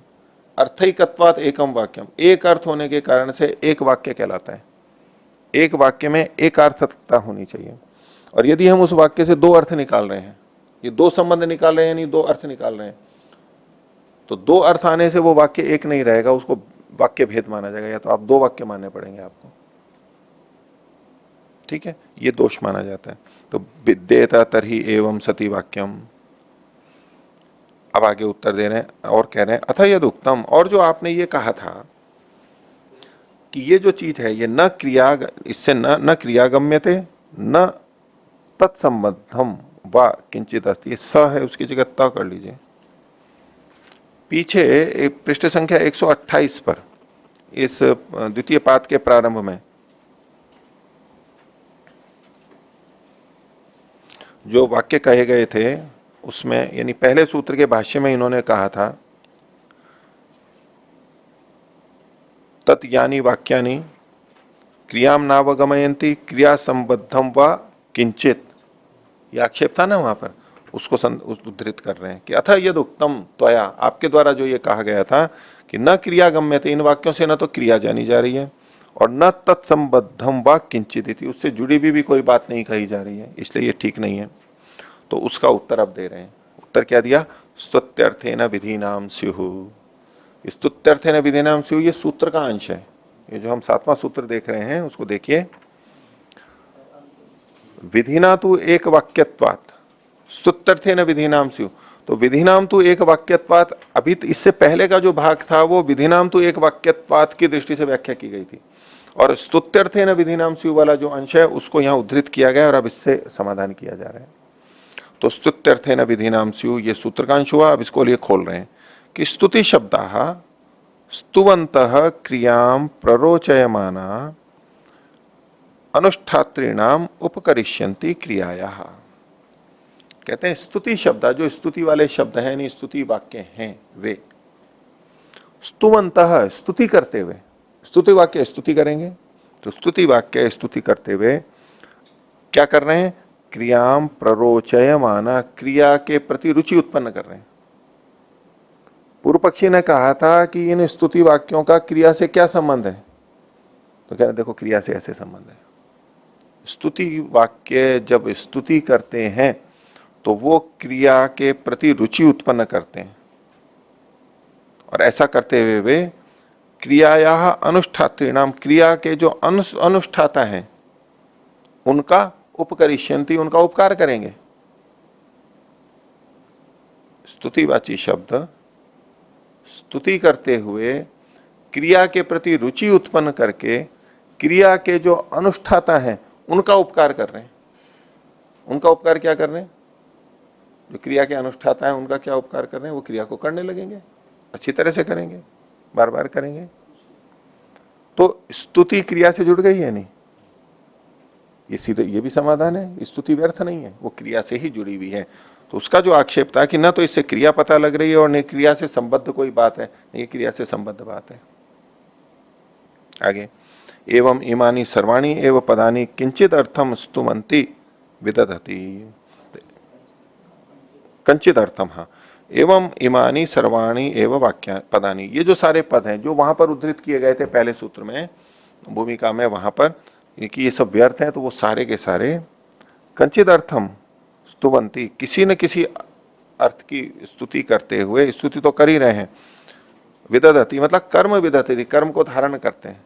अर्थैकत्वात् एकम वाक्यम, एक अर्थ होने के कारण से एक वाक्य कहलाता है। एक वाक्य में एक अर्थकता होनी चाहिए। और यदि हम उस वाक्य से दो अर्थ निकाल रहे हैं, ये दो संबंध निकाल रहे हैं, यानी दो अर्थ निकाल रहे हैं, तो दो अर्थ आने से वो वाक्य एक नहीं रहेगा, उसको वाक्य भेद माना जाएगा। या तो आप दो वाक्य मानने पड़ेंगे आपको, ठीक है, ये दोष माना जाता है। तो विद्येता तर्हि एवं सती वाक्यम। अब आगे उत्तर दे रहे हैं और कह रहे हैं अथ यद उत्तम, और जो आपने ये कहा था कि ये जो चीज है ये न क्रिया, इससे न क्रियागम्यते न तत्संबद्धम व किंचित अस्ति, स है उसकी जगह त कर लीजिए। पीछे एक पृष्ठ संख्या 128 पर, इस द्वितीय पाद के प्रारंभ में जो वाक्य कहे गए थे उसमें, यानी पहले सूत्र के भाष्य में इन्होंने कहा था तत् यानी वाक्यानि क्रियाम नावगमयंती क्रिया संबद्धम व किंचित, यह आक्षेप था ना वहां पर, उसको उद्धृत कर रहे हैं कि अथ यद उत्तम त्वया, आपके द्वारा जो ये कहा गया था कि न क्रिया गम्यते, इन वाक्यों से न तो क्रिया जानी जा रही है और न तत्संबद्धम व किंचित, उससे जुड़ी भी कोई बात नहीं कही जा रही है, इसलिए ये ठीक नहीं है। तो उसका उत्तर अब दे रहे हैं। उत्तर क्या दिया? स्तुत्यर्थेन विधीनाम स्युः। स्तुत्यर्थेन विधीनाम स्युः ये सूत्र का अंश है। ये जो हम 7वां सूत्र देख रहे हैं उसको देखिए, विधिना तो एक वाक्यत्वात् स्तुत्यर्थेन विधिनाम स्युः। तो विधिनाम तो एक वाक्यत्वात्, अभी इससे पहले का जो भाग था वो विधिनाम तो एक वाक्यत्वात् की दृष्टि से व्याख्या की गई थी, और स्तुत्यर्थेन विधिनाम स्युः वाला जो अंश है उसको यहां उद्धृत किया गया और अब इससे समाधान किया जा रहा है। तो स्तुत्यर्थेन विधिनाम स्युः ये सूत्र का अंश हुआ। अब इसको लिए खोल रहे हैं कि स्तुति शब्दाः स्तुवन्तः क्रियां प्ररोचयमाना अनुष्ठातॄणाम उपकरिष्यन्ति क्रियायाः। कहते हैं स्तुति शब्द, जो स्तुति वाले शब्द हैं, यानी स्तुति वाक्य हैं, वे स्तुवन्तः स्तुति करते हुए, स्तुति वाक्य स्तुति करेंगे, तो स्तुति वाक्य स्तुति करते हुए क्या कर रहे हैं? क्रियाम प्ररोचयमाना, क्रिया के प्रति रुचि उत्पन्न कर रहे हैं। पूर्व पक्षी ने कहा था कि इन स्तुति वाक्यों का क्रिया से क्या संबंध है, तो कह रहे देखो क्रिया से ऐसे संबंध है। स्तुति वाक्य जब स्तुति करते हैं तो वो क्रिया के प्रति रुचि उत्पन्न करते हैं, और ऐसा करते हुए वे क्रियाया अनुष्ठातॄणाम, क्रिया के जो अनुष्ठाता हैं उनका उपकरिष्यन्ति, उनका उपकार करेंगे। स्तुतिवाची शब्द स्तुति करते हुए क्रिया के प्रति रुचि उत्पन्न करके क्रिया के जो अनुष्ठाता हैं उनका उपकार कर रहे हैं। उनका उपकार क्या कर रहे हैं? जो क्रिया के अनुष्ठाता है उनका क्या उपकार कर रहे हैं? वो क्रिया को करने लगेंगे, अच्छी तरह से करेंगे, बार बार करेंगे। तो स्तुति क्रिया से जुड़ गई है नहीं, ये सीधे ये भी समाधान है, स्तुति व्यर्थ नहीं है, वो क्रिया से ही जुड़ी हुई है। तो उसका जो आक्षेप था कि ना तो इससे क्रिया पता लग रही है और न क्रिया से संबद्ध कोई बात है, ये क्रिया से संबद्ध बात है। आगे, एवं इमानी सर्वाणी एवं पदानी किंचित अर्थम स्तुमंती विदधति, कंचित अर्थम, हाँ, एवं इमानी सर्वाणी एवं वाक्या पदानी, ये जो सारे पद हैं जो वहां पर उद्धृत किए गए थे पहले सूत्र में, भूमिका में, वहां पर कि ये सब व्यर्थ हैं, तो वो सारे के सारे कंचित अर्थम स्तुवंती, किसी न किसी अर्थ की स्तुति करते हुए, स्तुति तो कर ही रहे हैं, विदधति मतलब कर्म विदधति, कर्म को धारण करते हैं,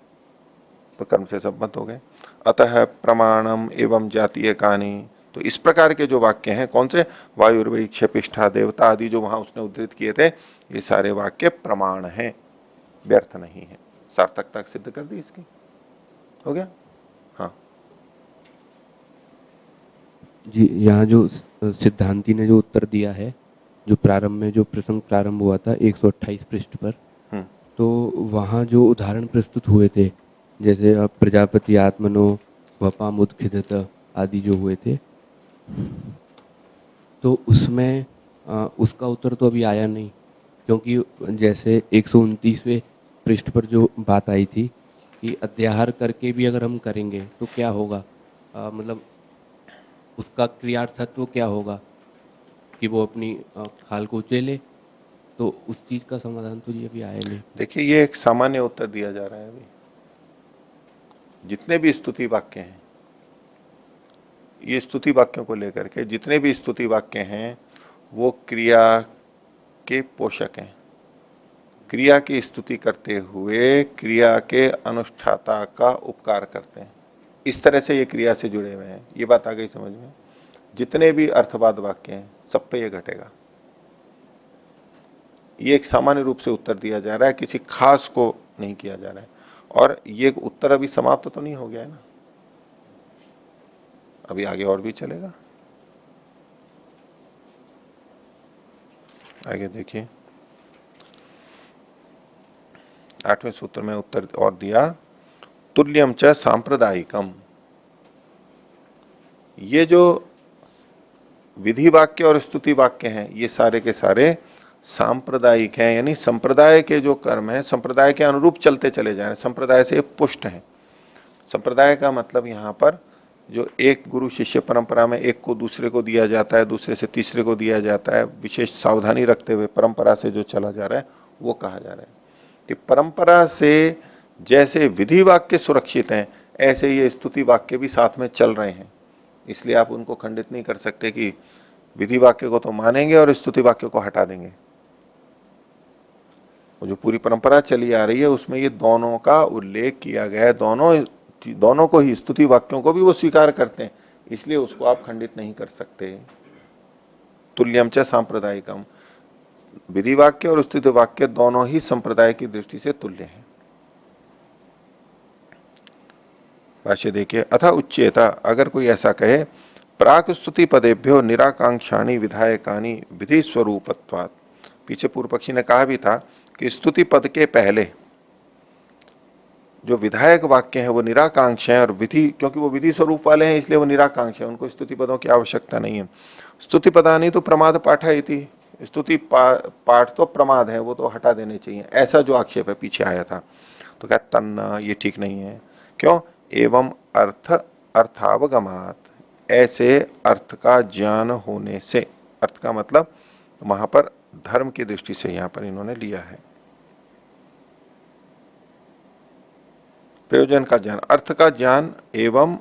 तो कर्म से संबद्ध हो गए। अतः प्रमाणम एवं जातीय कानी, तो इस प्रकार के जो वाक्य हैं, कौन से? वायुर्वै क्षपिष्ठा देवता आदि जो वहां उसने उद्धृत किए थे, ये सारे वाक्य प्रमाण हैं, व्यर्थ नहीं है। सार्थकता सिद्ध कर दी इसकी, हो गया। हाँ जी, यहाँ जो सिद्धांती ने जो उत्तर दिया है, जो प्रारंभ में जो प्रसंग प्रारंभ हुआ था 128 पृष्ठ पर, तो वहाँ जो उदाहरण प्रस्तुत हुए थे, जैसे प्रजापति आत्मनो वपाम उत्खिदत आदि जो हुए थे, तो उसमें उसका उत्तर तो अभी आया नहीं, क्योंकि जैसे 129वें पृष्ठ पर जो बात आई थी कि अध्याहार करके भी अगर हम करेंगे तो क्या होगा, मतलब उसका क्रियार्थत्व क्या होगा कि वो अपनी खाल को उचेले, तो उस चीज का समाधान तो ये अभी आया नहीं। देखिए, ये एक सामान्य उत्तर दिया जा रहा है अभी। जितने भी स्तुति वाक्य हैं, ये स्तुति वाक्यों को लेकर के जितने भी स्तुति वाक्य हैं वो क्रिया के पोषक हैं, क्रिया की स्तुति करते हुए क्रिया के अनुष्ठाता का उपकार करते हैं। इस तरह से ये क्रिया से जुड़े हुए हैं। ये बात आ गई समझ में? जितने भी अर्थवाद वाक्य हैं सब पे ये घटेगा। ये एक सामान्य रूप से उत्तर दिया जा रहा है, किसी खास को नहीं किया जा रहा है। और ये उत्तर अभी समाप्त तो नहीं हो गया है ना, अभी आगे और भी चलेगा। आगे देखिए, 8वें सूत्र में उत्तर और दिया, तुल्यम च सांप्रदायिकम। ये जो विधि वाक्य और स्तुति वाक्य हैं, ये सारे के सारे सांप्रदायिक हैं, यानी संप्रदाय के जो कर्म है संप्रदाय के अनुरूप चलते चले जा रहे हैं, संप्रदाय से पुष्ट हैं। संप्रदाय का मतलब यहां पर जो एक गुरु शिष्य परंपरा में एक को दूसरे को दिया जाता है, दूसरे से तीसरे को दिया जाता है, विशेष सावधानी रखते हुए परंपरा से जो चला जा रहा है वो कहा जा रहा है कि परंपरा से जैसे विधि वाक्य सुरक्षित हैं ऐसे ये स्तुति वाक्य भी साथ में चल रहे हैं। इसलिए आप उनको खंडित नहीं कर सकते कि विधि वाक्य को तो मानेंगे और स्तुति वाक्य को हटा देंगे। वो जो पूरी परंपरा चली आ रही है उसमें ये दोनों का उल्लेख किया गया है, दोनों को ही, स्तुति वाक्यों को भी वो स्वीकार करते हैं, इसलिए उसको आप खंडित नहीं कर सकते। तुल्यम च सांप्रदायिकम, विधि वाक्य और स्तुति वाक्य दोनों ही संप्रदाय की दृष्टि से तुल्य हैं। भाष्य देखिए, अथा उच्चेता, अगर कोई ऐसा कहे प्राक स्तुति पदेभ्यो निराकांक्षाणी विधायकानी विधि स्वरूपत्वात्, पीछे पूर्व पक्षी ने कहा भी था कि स्तुति पद के पहले जो विधायक वाक्य है वो निराकांक्ष है, और विधि, क्योंकि वो विधि स्वरूप वाले हैं इसलिए वो निराकांक्ष है, उनको स्तुति पदों की आवश्यकता नहीं है। स्तुति पदानी तो प्रमाद पाठ है थी, स्तुति पाठ तो प्रमाद है, वो तो हटा देने चाहिए, ऐसा जो आक्षेप है पीछे आया था। तो क्या तन्ना, ये ठीक नहीं है। क्यों? एवं अर्थावगमात, ऐसे अर्थ का ज्ञान होने से, अर्थ का मतलब वहां पर धर्म की दृष्टि से यहां पर इन्होंने लिया है, प्रयोजन का ज्ञान, अर्थ का ज्ञान, एवं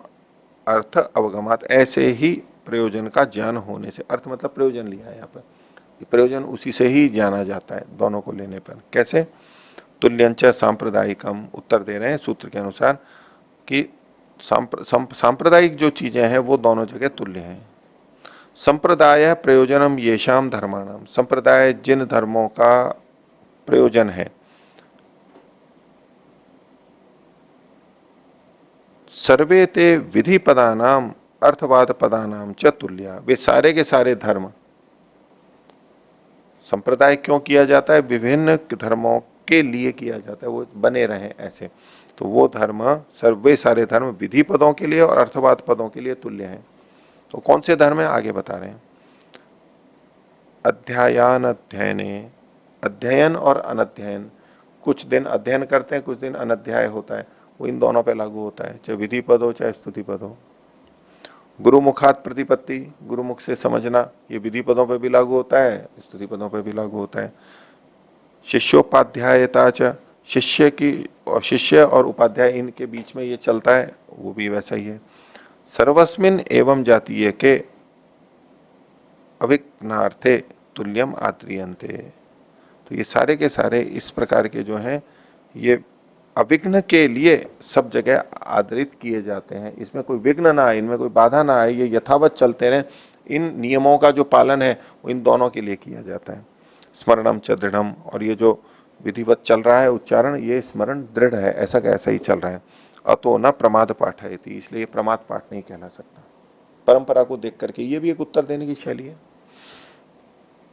अर्थ अवगमात, ऐसे ही प्रयोजन का ज्ञान होने से, अर्थ मतलब प्रयोजन लिया है यहां पर, प्रयोजन उसी से ही जाना जाता है दोनों को लेने पर। कैसे? तुल्यंच सांप्रदायिकम, उत्तर दे रहे हैं सूत्र के अनुसार कि सांप्रदायिक जो चीजें हैं वो दोनों जगह तुल्य हैं। संप्रदाय प्रयोजनम येषाम धर्माणाम, संप्रदाय जिन धर्मों का प्रयोजन है, सर्वे ते विधि पदानाम अर्थवाद पदानाम च तुल्या, वे सारे के सारे धर्म, संप्रदाय क्यों किया जाता है? विभिन्न धर्मों के लिए किया जाता है, वो बने रहे ऐसे, तो वो धर्म, सर्वे सारे धर्म विधि पदों के लिए और अर्थवाद पदों के लिए तुल्य हैं। तो कौन से धर्म है आगे बता रहे हैं। अध्यायान अध्ययने, अध्ययन और अनध्ययन, कुछ दिन अध्ययन करते हैं कुछ दिन अनध्याय होता है, वो इन दोनों पे लागू होता है, चाहे विधि पद हो चाहे स्तुति पद हो। गुरुमुखात प्रतिपत्ति, गुरुमुख से समझना, ये विधि पदों पे भी लागू होता है स्तुति पदों पे भी लागू होता है। शिष्योपाध्यायता च, शिष्य की, और शिष्य और उपाध्याय इनके बीच में ये चलता है, वो भी वैसा ही है। सर्वस्मिन एवं जातीय के अविघ्नार्थे तुल्यम आद्रियन्ते, तो ये सारे के सारे इस प्रकार के जो हैं ये अविघ्न के लिए सब जगह आदरित किए जाते हैं, इसमें कोई विघ्न ना आए, इनमें कोई बाधा ना आए, ये यथावत चलते रहे, इन नियमों का जो पालन है वो इन दोनों के लिए किया जाता है। स्मरणम च दृढ़म, और ये जो विधिवत चल रहा है उच्चारण, ये स्मरण दृढ़ है, ऐसा का ऐसा ही चल रहा है। अतो न प्रमाद पाठ है, इसलिए प्रमाद पाठ नहीं कहला सकता। परंपरा को देख करके ये भी एक उत्तर देने की शैली है।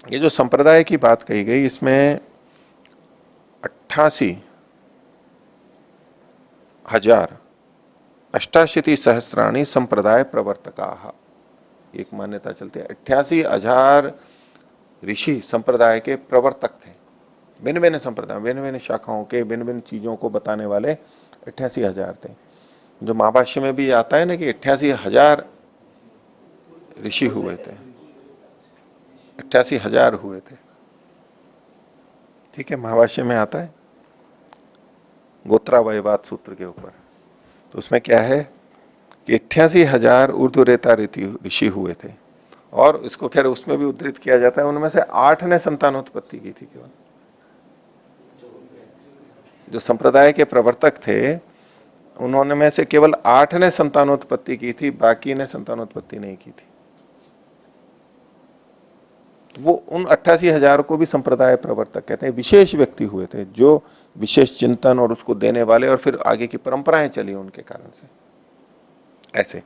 ये जो संप्रदाय की बात कही गई, इसमें 88,000 सहस्राणी संप्रदाय प्रवर्तका, एक मान्यता चलती है 88,000 ऋषि संप्रदाय के प्रवर्तक थे। भिन्न भिन्न संप्रदाय, भिन्न भिन्न शाखाओं के, भिन्न भिन्न चीजों को बताने वाले 88,000 थे। जो महाभाष्य में भी आता है ना कि 88,000 ऋषि हुए थे, 88,000 हुए थे, ठीक है, महाभाष्य में आता है गोत्रावयवाद सूत्र के ऊपर। तो उसमें क्या है कि 88,000 ऊर्ध्वरेता ऋषि हुए थे, और इसको खैर उसमें भी उद्धृत किया जाता है, उनमें से 8 ने संतानोत्पत्ति की थी केवल। जो संप्रदाय के प्रवर्तक थे उन्होंने में से केवल 8 ने संतानोत्पत्ति की थी, बाकी ने संतानोत्पत्ति नहीं की थी। वो उन 88,000 को भी संप्रदाय प्रवर्तक कहते हैं, विशेष व्यक्ति हुए थे जो विशेष चिंतन और उसको देने वाले, और फिर आगे की परंपराएं चली उनके कारण से ऐसे।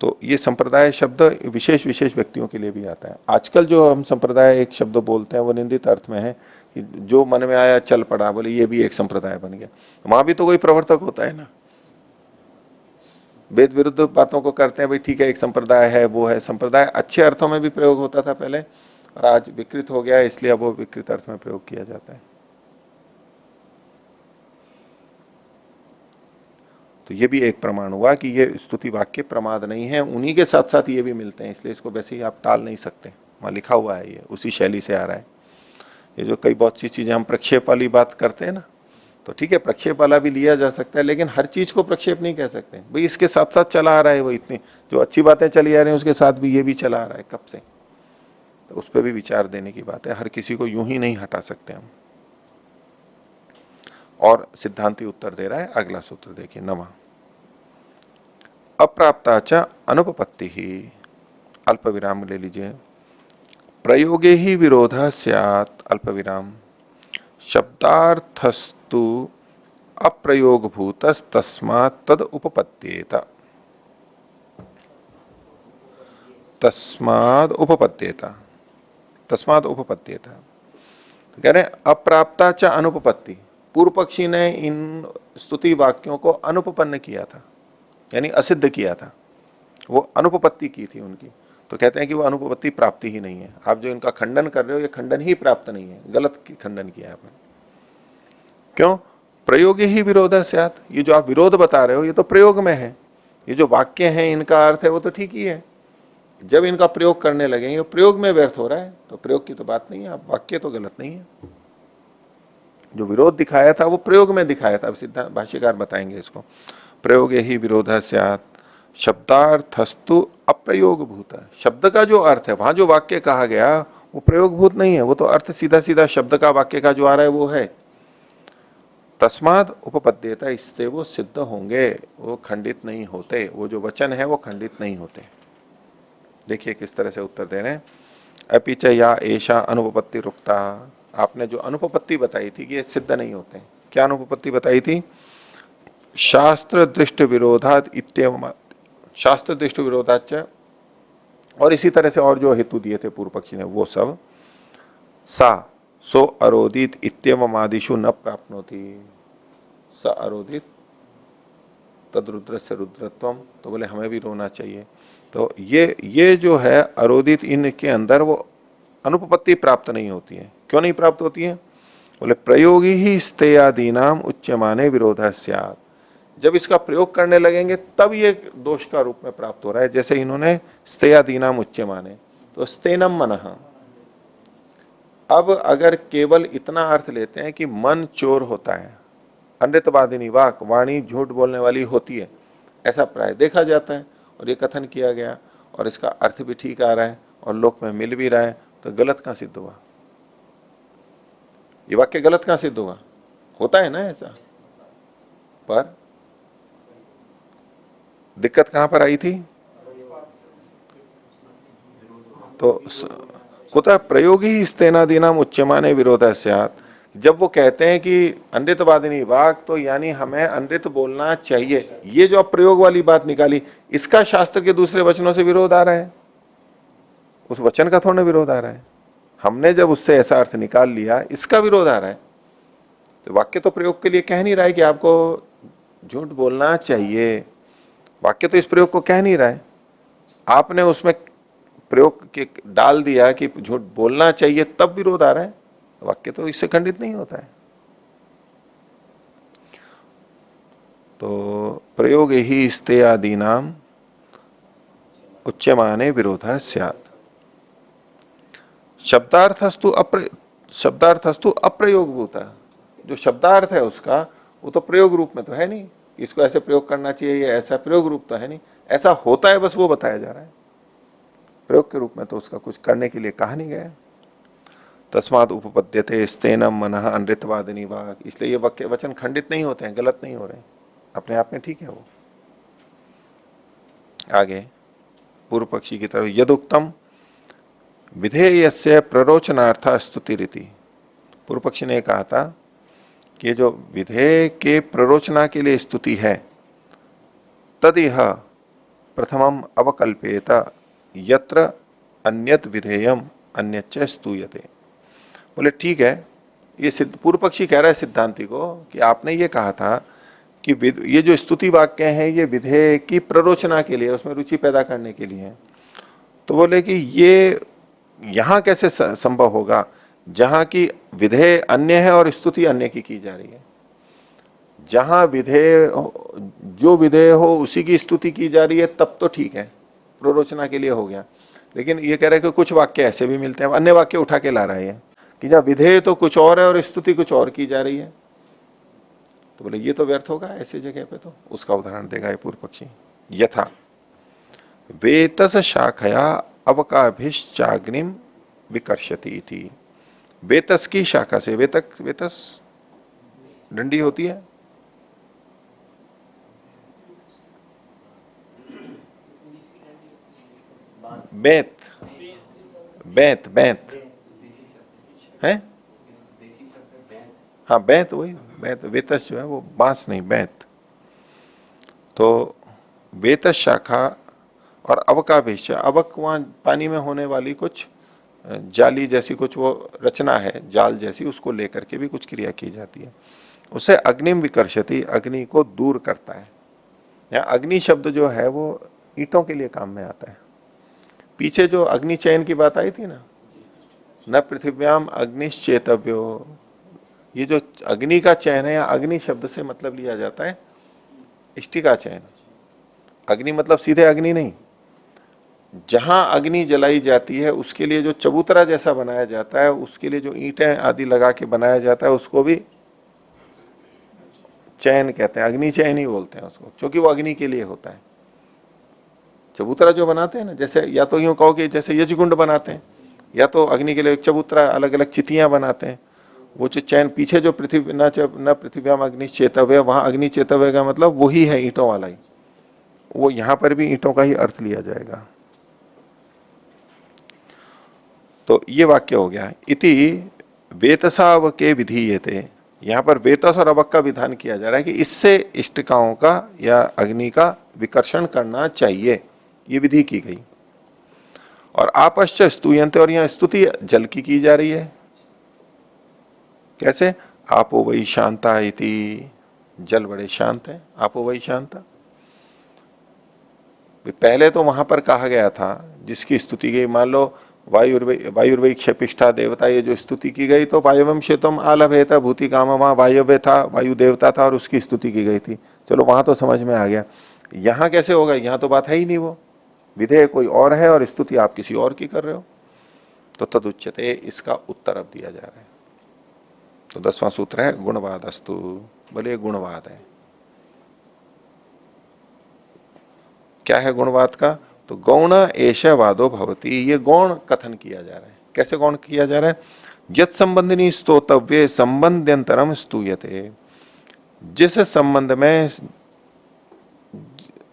तो ये संप्रदाय शब्द विशेष विशेष व्यक्तियों के लिए भी आता है। आजकल जो हम संप्रदाय एक शब्द बोलते हैं वो निंदित अर्थ में है कि जो मन में आया चल पड़ा, बोले ये भी एक संप्रदाय बन गया। वहां भी तो कोई प्रवर्तक होता है ना, वेद विरुद्ध बातों को करते हैं, भाई ठीक है एक संप्रदाय है वो है, संप्रदाय अच्छे अर्थों में भी प्रयोग होता था पहले और आज विकृत हो गया है, इसलिए अब वो विकृत अर्थ में प्रयोग किया जाता है। तो ये भी एक प्रमाण हुआ कि ये स्तुति वाक्य प्रमाद नहीं है। उन्हीं के साथ साथ ये भी मिलते हैं, इसलिए इसको वैसे ही आप टाल नहीं सकते, वहां लिखा हुआ है, ये उसी शैली से आ रहा है। ये जो कई बहुत सी चीजें हम प्रक्षेप वाली बात करते हैं ना, तो ठीक है प्रक्षेप वाला भी लिया जा सकता है, लेकिन हर चीज को प्रक्षेप नहीं कह सकते। भाई इसके साथ साथ चला आ रहा है, वो इतनी जो अच्छी बातें चली आ रही हैं उसके साथ भी ये भी चला आ रहा है कब से, तो उस पर भी विचार देने की बात है। हर किसी को यूं ही नहीं हटा सकते हम। और सिद्धांती उत्तर दे रहा है, अगला सूत्र देखिए 9वां। अप्राप्ता च अनुपपत्ति ही, अल्प विराम ले लीजिए, प्रयोगे ही विरोध स्यात्, अल्प विराम, शब्दार्थस्तु अप्रयोग भूतस् तस्मात् तद उपपद्येत, तस्माद उपपद्येत, तस्माद उपपद्येत। तो कह रहे हैं अप्राप्ता च अनुपपत्ति, पूर्व पक्षी ने इन स्तुति वाक्यों को अनुपपन्न किया था, यानी असिद्ध किया था, वो अनुपपत्ति की थी उनकी। तो कहते हैं कि वो अनुपपत्ति प्राप्ति ही नहीं है। आप जो इनका खंडन कर रहे हो ये खंडन ही प्राप्त नहीं है, गलत खंडन किया आपने। क्यों? प्रयोग ही विरोध स्यात्, ये जो आप विरोध बता रहे हो ये तो प्रयोग में है, ये जो वाक्य है इनका अर्थ है वो तो ठीक ही है, जब इनका प्रयोग करने लगेंगे प्रयोग में व्यर्थ हो रहा है, तो प्रयोग की तो बात नहीं है, आप वाक्य तो गलत नहीं है। जो विरोध दिखाया था वो प्रयोग में दिखाया था। अब सिद्धांत भाष्यकार बताएंगे इसको। प्रयोग ही विरोध स्यात्, शब्दार्थस्तु अप्रयोग भूत, शब्द का जो अर्थ है, वहां जो वाक्य कहा गया वो प्रयोग भूत नहीं है, वो तो अर्थ सीधा सीधा शब्द का वाक्य का जो आ रहा है वो है। तस्माद उपपद्येता, इससे वो सिद्ध होंगे, वो खंडित नहीं होते, वो जो वचन है वो खंडित नहीं होते। देखिए किस तरह से उत्तर दे रहे हैं। अपिच या ऐशा अनुपपत्ति रुक्ता, आपने जो अनुपपत्ति बताई थी कि ये सिद्ध नहीं होते। क्या अनुपपत्ति बताई थी? शास्त्र दृष्ट विरोधात इत्येवम, शास्त्र दृष्ट विरोधाच, और इसी तरह से और जो हेतु दिए थे पूर्व पक्षी ने वो सब, सा सो अरोदित इत्येवम आदिशु न प्राप्नोति, स अरोदित तद रुद्र से रुद्रत्वम, तो बोले हमें भी रोना चाहिए। तो ये जो है अरोदित, इनके अंदर वो अनुपपत्ति प्राप्त नहीं होती है। क्यों नहीं प्राप्त होती है? बोले प्रयोगी ही स्तेयादीनाम उच्यमाने विरोध स्यात्, जब इसका प्रयोग करने लगेंगे तब ये दोष का रूप में प्राप्त हो रहा है। जैसे इन्होंने स्तेयादीनाम उच्यमाने, तो स्तेनम मनः, अब अगर केवल इतना अर्थ लेते हैं कि मन चोर होता है, अनृतवादिनी वाक, वाणी झूठ बोलने वाली होती है, ऐसा प्राय देखा जाता है, और ये कथन किया गया और इसका अर्थ भी ठीक आ रहा है और लोक में मिल भी रहा है, तो गलत कहां सिद्ध हुआ? ये वाक्य गलत कहां सिद्ध हुआ? होता है ना ऐसा, पर दिक्कत कहां पर आई थी? तो कुतः प्रयोगी स्तेनादीनाम उच्यमाने विरोध स्यात्, जब वो कहते हैं कि अनृतवादिनी वाक, तो यानी हमें अनृत बोलना चाहिए, ये जो प्रयोग वाली बात निकाली, इसका शास्त्र के दूसरे वचनों से विरोध आ रहा है, उस वचन का थोड़ा विरोध आ रहा है। हमने जब उससे ऐसा अर्थ निकाल लिया, इसका विरोध आ रहा है। तो वाक्य तो प्रयोग के लिए कह नहीं रहा है कि आपको झूठ बोलना चाहिए, वाक्य तो इस प्रयोग को कह नहीं रहा है, आपने उसमें प्रयोग के डाल दिया कि झूठ बोलना चाहिए, तब विरोध आ रहा है। वाक्य तो इससे खंडित नहीं होता है। तो प्रयोग ही स्तेयादीनाम उच्यमाने विरोध स्यात्, शब्दार्थस्तु अप्रयोग भूता, जो शब्दार्थ है उसका वो तो प्रयोग रूप में तो है नहीं, इसको ऐसे प्रयोग करना चाहिए, या ऐसा प्रयोग रूप तो है नहीं, ऐसा होता है बस वो बताया जा रहा है, प्रयोग के रूप में तो उसका कुछ करने के लिए कहा नहीं गया। तस्माद उपपद्यते स्तेनम मनः अनृतवादिनी वाक, इसलिए ये वाक्य वचन खंडित नहीं होते हैं, गलत नहीं हो रहे हैं, अपने आप में ठीक है वो। आगे पूर्व पक्षी की तरफ, यदुक्तम विधेयस्य प्ररोचनार्थ स्तुति रीति, पूर्व पक्षी ने कहा था कि जो विधेय के प्ररोचना के लिए स्तुति है, तदिह प्रथमम अवकल्पेत यत्र अन्यत विधेयम अन्यच्च स्तूयते। बोले ठीक है, ये पूर्व पक्षी कह रहा है सिद्धांति को कि आपने ये कहा था कि ये जो स्तुति वाक्य हैं ये विधेय की प्ररोचना के लिए, उसमें रुचि पैदा करने के लिए है। तो बोले कि ये यहां कैसे संभव होगा जहां की विधेय अन्य है और स्तुति अन्य की जा रही है। जहां विधेय, जो विधेय हो उसी की स्तुति की जा रही है तब तो ठीक है, प्ररोचना के लिए हो गया। लेकिन ये कह रहे हैं कि कुछ वाक्य ऐसे भी मिलते हैं, अन्य वाक्य उठा के ला रहा है कि जहां विधेय तो कुछ और है और स्तुति कुछ और की जा रही है, तो बोले ये तो व्यर्थ होगा ऐसी जगह पे। तो उसका उदाहरण देगा ये पूर्व पक्षी। यथा वेतस शाखया अवकाभिश्चाग्निम विकर्षति थी। वेतस की शाखा से, वेतस डंडी होती है, बेत, बेत बेत है, हाँ बेत, वही बेत। वेतस जो है वो बांस नहीं, बेत। तो वेतस शाखा और अवकाभिश्च, अवक वहां पानी में होने वाली कुछ जाली जैसी कुछ वो रचना है, जाल जैसी, उसको लेकर के भी कुछ क्रिया की जाती है। उसे अग्निम विकर्षति, अग्नि को दूर करता है। या अग्नि शब्द जो है वो ईंटों के लिए काम में आता है। पीछे जो अग्नि चयन की बात आई थी ना, न पृथिव्याम अग्निश्चेतव्यो, ये जो अग्नि का चयन है, या अग्नि शब्द से मतलब लिया जाता है इष्टि का चयन। अग्नि मतलब सीधे अग्नि नहीं, जहां अग्नि जलाई जाती है उसके लिए जो चबूतरा जैसा बनाया जाता है, उसके लिए जो ईंटें आदि लगा के बनाया जाता है, उसको भी चयन कहते हैं। अग्नि चयन ही बोलते हैं उसको, क्योंकि वो अग्नि के लिए होता है। चबूतरा जो बनाते हैं ना, जैसे या तो यूं कहो कि जैसे यजकुंड बनाते हैं, या तो अग्नि के लिए एक चबूतरा, अलग अलग चितियां बनाते हैं। वो जो चैन पीछे जो पृथ्वी न पृथ्व्याम अग्नि चेतव्य, वहां अग्नि चेतव्य का मतलब वही है, ईंटों वाला ही। वो यहां पर भी ईंटों का ही अर्थ लिया जाएगा। तो ये वाक्य हो गया। इति वेतसाव के विधीयते, यहां पर वेतस और अवक का विधान किया जा रहा है कि इससे इष्टिकाओं का या अग्नि का विकर्षण करना चाहिए, ये विधि की गई। और आपश्च स्तूयन्ते, और यहां स्तुति जल की जा रही है। कैसे? आपो वही शांता इति, जल बड़े शांत है, आपो वही शांता। पहले तो वहां पर कहा गया था जिसकी स्तुति गई, मान लो वायुर्वै क्षपिष्ठा देवता, ये जो स्तुति की गई, तो वायुवम शेतम आलभेता भूति काम, वहां वायव्य था, वायु देवता था और उसकी स्तुति की गई थी। चलो वहां तो समझ में आ गया। यहां कैसे होगा? यहां तो बात है ही नहीं, वो विधेय कोई और है और स्तुति आप किसी और की कर रहे हो। तो तदुच्यते, इसका उत्तर अब दिया जा रहा है। तो 10वां सूत्र है गुणवाद अस्तु। बोले गुणवाद है। क्या है गुणवाद का? तो गौण एष वादो भवती, ये गौण कथन किया जा रहा है। कैसे गौण किया जा रहा है? यत संबंधिनी स्तोतव्य संबंध्यंतरम स्तूयते, जिस संबंध में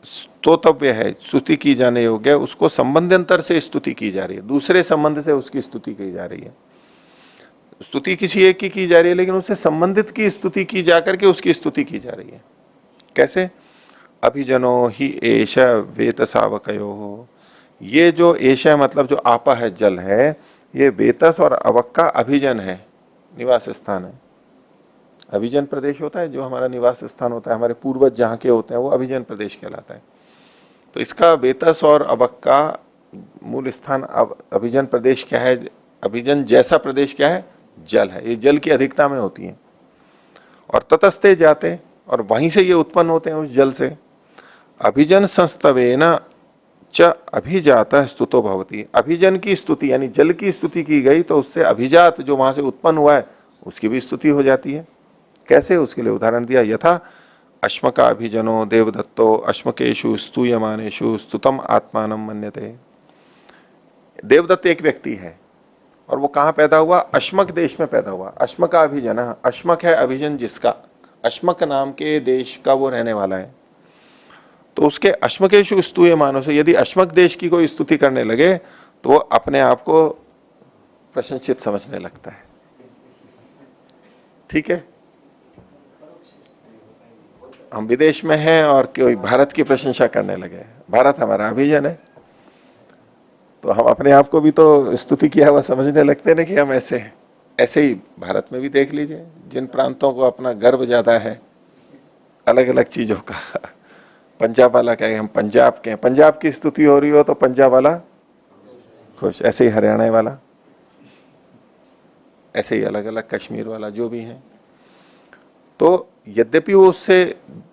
स्तोतव्य है, स्तुति की जाने योग्य है, उसको संबंधांतर से स्तुति की जा रही है, दूसरे संबंध से उसकी स्तुति की जा रही है। स्तुति किसी एक की जा रही है, लेकिन उससे संबंधित की स्तुति की जाकर के उसकी स्तुति की जा रही है। कैसे? अभिजनो ही एष वेतसावकयो हो, ये जो एष मतलब जो आपा है, जल है, ये वेतस और अवक का अभिजन है, निवास स्थान है। अभिजन प्रदेश होता है जो हमारा निवास स्थान होता है, हमारे पूर्वज जहां के होते हैं वो अभिजन प्रदेश कहलाता है। तो इसका वेतस और अवक का मूल स्थान अभिजन प्रदेश क्या है? अभिजन जैसा प्रदेश क्या है? जल है। ये जल की अधिकता में होती है। और ततस्ते जाते, और वहीं से ये उत्पन्न होते हैं, उस जल से। अभिजन संस्तवेन च अभिजात स्तुतो भवती, अभिजन की स्तुति यानी जल की स्तुति की गई तो उससे अभिजात जो वहां से उत्पन्न हुआ है उसकी भी स्तुति हो जाती है। कैसे? उसके लिए उदाहरण दिया। यथा अश्मका अभिजनो देवदत्तो अश्मकेशु स्तूयमानेशु स्तुतम आत्मानं मन्यते। देवदत्त एक व्यक्ति है और वो कहां पैदा हुआ? अश्मक देश में पैदा हुआ। अश्मका अभिजन, अश्मक है अभिजन जिसका, अश्मक नाम के देश का वो रहने वाला है। तो उसके अश्मकेशु स्तूय मानो से, यदि अश्मक देश की कोई स्तुति करने लगे तो वो अपने आप को प्रशंसित समझने लगता है। ठीक है, हम विदेश में हैं और कोई भारत की प्रशंसा करने लगे, भारत हमारा अभिजन है, तो हम अपने आप को भी तो स्तुति किया हुआ समझने लगते हैं कि हम ऐसे हैं। ऐसे ही भारत में भी देख लीजिए, जिन प्रांतों को अपना गर्व ज्यादा है, अलग अलग चीजों का। पंजाब वाला कहे हम पंजाब के हैं, पंजाब की स्तुति हो रही हो तो पंजाब वाला खुश, ऐसे ही हरियाणा वाला, ऐसे ही अलग अलग कश्मीर वाला, जो भी है। तो यद्यपि वो उससे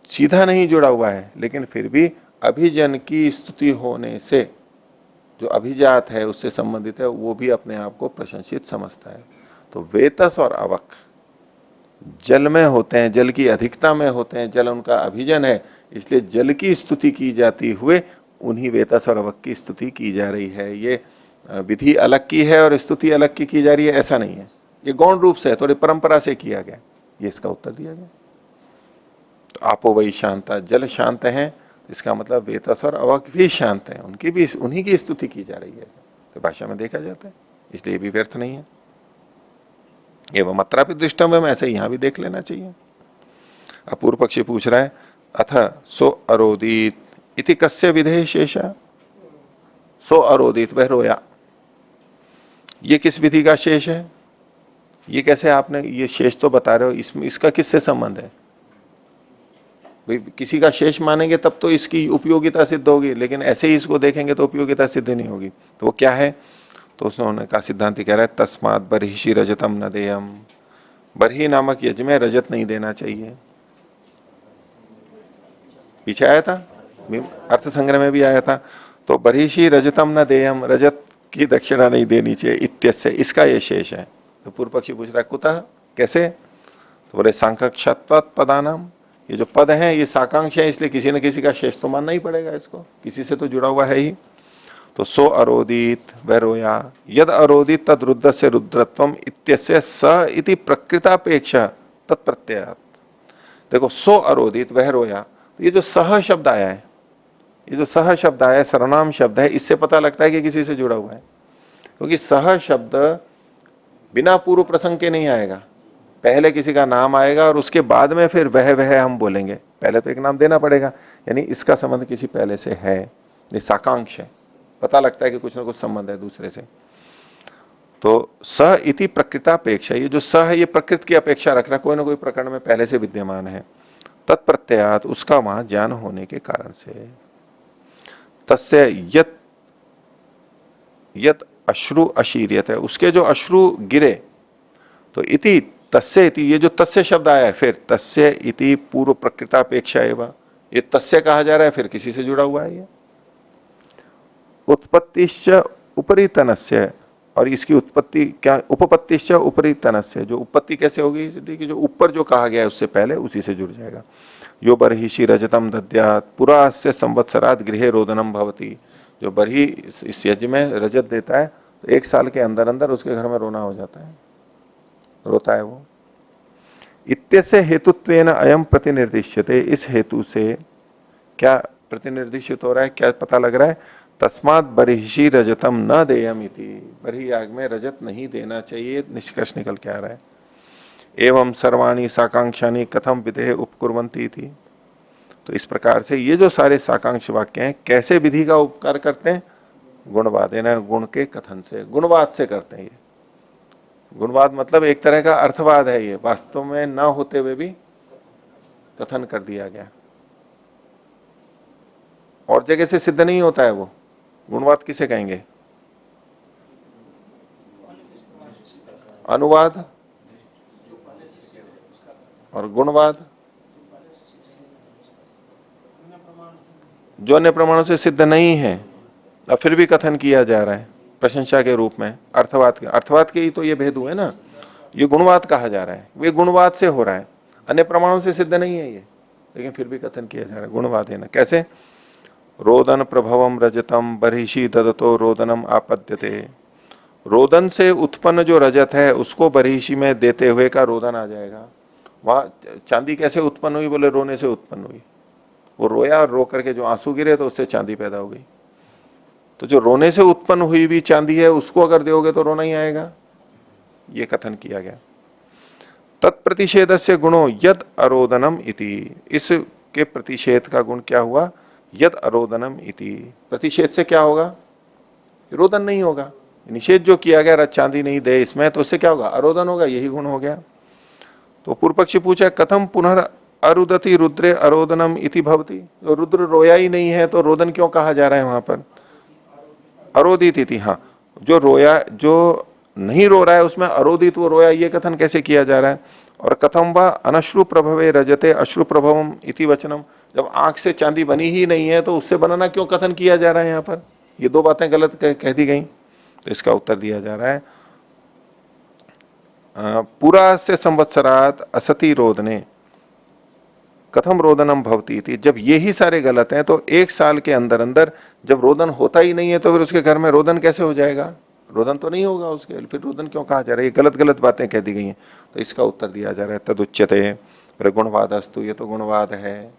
सीधा नहीं जुड़ा हुआ है, लेकिन फिर भी अभिजन की स्तुति होने से जो अभिजात है उससे संबंधित है, वो भी अपने आप को प्रशंसित समझता है। तो वेतस और अवक जल में होते हैं, जल की अधिकता में होते हैं, जल उनका अभिजन है, इसलिए जल की स्तुति की जाती हुए उन्हीं वेतस और अवक की स्तुति की जा रही है। ये विधि अलग की है और स्तुति अलग की जा रही है, ऐसा नहीं है। ये गौण रूप से है, थोड़ी परंपरा से किया गया, ये इसका उत्तर दिया गया। तो आपो वही शांता, जल शांत है, इसका मतलब वेतस और अवक भी शांत है, उनकी भी उन्हीं की स्तुति की जा रही है, तो भाषा में देखा जाता है, इसलिए भी व्यर्थ नहीं है। एवं अत्रापि दृष्टम में ऐसे यहां भी देख लेना चाहिए। अब पूर्व पक्षी पूछ रहा है अथ सो अरोदित इति कस्य विधेय शेषा, सो अरोदित वह रोया, ये किस विधि का शेष है? ये कैसे आपने ये शेष तो बता रहे हो, इसमें इसका किससे संबंध है? भाई किसी का शेष मानेंगे तब तो इसकी उपयोगिता सिद्ध होगी, लेकिन ऐसे ही इसको देखेंगे तो उपयोगिता सिद्ध नहीं होगी। तो वो क्या है? तो उन्होंने कहा, सिद्धांति कह रहा है तस्मात् बर्हिषि रजतम न देयम, बर्ही नामक यज्ञ में रजत नहीं देना चाहिए। पीछे आया था, अर्थ संग्रह में भी आया था। तो बर्हिषि रजतम न देयम, रजत की दक्षिणा नहीं देनी चाहिए इत्यस्य, इसका ये शेष है। तो पूर्व पक्षी पूछ रहा है कुतः, कैसे? तो बोले सांख्यक्षत्वत् पदानाम, ये जो पद है ये साकांक्ष है, इसलिए किसी न किसी का शेष तो मानना ही पड़ेगा, इसको किसी से तो जुड़ा हुआ है ही। तो सो अरोदित वह रोया, यद अरोदित तद रुद्र से रुद्रत्वम इत्यस्य स इति प्रकृतापेक्षा तत्प्रत्ययात्। देखो सो अरोदित वह रोया, तो ये जो सह शब्द आया है, ये जो सह शब्द आया है सर्वनाम शब्द है, इससे पता लगता है कि किसी से जुड़ा हुआ है, क्योंकि सह शब्द बिना पूर्व प्रसंग के नहीं आएगा। पहले किसी का नाम आएगा और उसके बाद में फिर वह हम बोलेंगे, पहले तो एक नाम देना पड़ेगा, यानी इसका संबंध किसी पहले से है, ये साकांक्ष है, पता लगता है कि कुछ ना कुछ संबंध है दूसरे से। तो स इति प्रकृतापेक्षा, ये जो स है ये प्रकृत की अपेक्षा रख रहा, कोई ना कोई प्रकरण में पहले से विद्यमान है। तत्प्रत्ययात, उसका वहां ज्ञान होने के कारण से। तस्य यत यत अश्रु अशीर्यत है, उसके जो अश्रु गिरे, तो इति तस्य इति, ये जो तस्य शब्द आया है, फिर तस्य इति पूर्व प्रकृतापेक्षा एवं, ये तस्य कहा जा रहा है, फिर किसी से जुड़ा हुआ है ये। उत्पत्तिश्च उपरि तनस्य, और इसकी उत्पत्ति क्या? उपपत्तिश्च उपरि तनस्य, जो उत्पत्ति कैसे होगी? कि जो ऊपर जो कहा गया है उससे पहले उसी से जुड़ जाएगा। यो बर्हिषि रजतम दद्यात् पुरा से संवत्सरात् गृहे रोदनम भवति, जो बर्ही इस यज्ञ में रजत देता है तो 1 साल के अंदर अंदर उसके घर में रोना हो जाता है, रोता है वो। इत्यस्य हेतुत्वेन अयम प्रतिनिर्दिश्यते, इस हेतु से क्या प्रतिनिर्दिष्ट हो रहा है, क्या पता लग रहा है? तस्मात् बर्हिषि रजतम न देयम इति, बर्ही याग में रजत नहीं देना चाहिए, निष्कर्ष निकल के आ रहा है। एवं सर्वाणी साकांक्षानि कथम विधेय उपकुर्वन्ति थी, तो इस प्रकार से ये जो सारे साकांक्ष वाक्य हैं कैसे विधि का उपकार करते हैं? गुणवादेन, गुण के कथन से, गुणवाद से करते हैं। ये गुणवाद मतलब एक तरह का अर्थवाद है, ये वास्तव में न होते हुए भी कथन कर दिया गया, और जगह से सिद्ध नहीं होता है वो। गुणवाद किसे कहेंगे? अनुवाद और गुणवाद जो अन्य प्रमाणों से सिद्ध नहीं है, अब फिर भी कथन किया जा रहा है प्रशंसा के रूप में। अर्थवाद के ही तो ये भेद हुए ना, ये गुणवाद कहा जा रहा है, वे गुणवाद से हो रहा है, अन्य प्रमाणों से सिद्ध नहीं है ये, लेकिन फिर भी कथन किया जा रहा है गुणवाद है ना। कैसे? रोदन प्रभवम रजतम बर्हिषि ददतो रोदनम आपद्यते, रोदन से उत्पन्न जो रजत है उसको बर्हिषि में देते हुए का रोदन आ जाएगा। वहां चांदी कैसे उत्पन्न हुई? बोले रोने से उत्पन्न हुई, वो रोया और रो करके जो आंसू गिरे तो उससे चांदी पैदा हो गई। तो जो रोने से उत्पन्न हुई भी चांदी है उसको अगर दोगे तो रोना ही आएगा, ये कथन किया गया। तत्प्रतिषेध से गुणों यद अरोदनम इति, इसके प्रतिषेध का गुण क्या हुआ? यद अरोदनम इति, प्रतिषेध से क्या होगा? रोदन नहीं होगा। निषेध जो किया गया चांदी नहीं दे इसमें, तो उससे क्या होगा? अरोदन होगा, यही गुण हो गया। तो पूर्व पक्षी पूछा कथम पुनः अरुदति रुद्रे अरोदनम इति भवति। तो रुद्र रोया ही नहीं है तो रोदन क्यों कहा जा रहा है वहां पर? अरोदित इति, हाँ, जो रोया, जो नहीं रो रहा है उसमें अरोदित वो रोया, ये कथन कैसे किया जा रहा है? और कथम व अनश्रु प्रभवे रजते अश्रु प्रभवम इति वचनम, जब आंख से चांदी बनी ही नहीं है तो उससे बनाना क्यों कथन किया जा रहा है यहां पर? ये दो बातें गलत कह दी गई। तो इसका उत्तर दिया जा रहा है पूरा से संवत्सरात असति रोदने कथम रोदनम भवती थी। जब ये ही सारे गलत हैं तो एक साल के अंदर अंदर जब रोदन होता ही नहीं है तो फिर उसके घर में रोदन कैसे हो जाएगा? रोदन तो नहीं होगा उसके, फिर रोदन क्यों कहा जा रहा है? ये गलत गलत बातें कह दी गई हैं। तो इसका उत्तर दिया जा रहा है तदुच्यते गुणवाद अस्तु, ये तो गुणवाद है,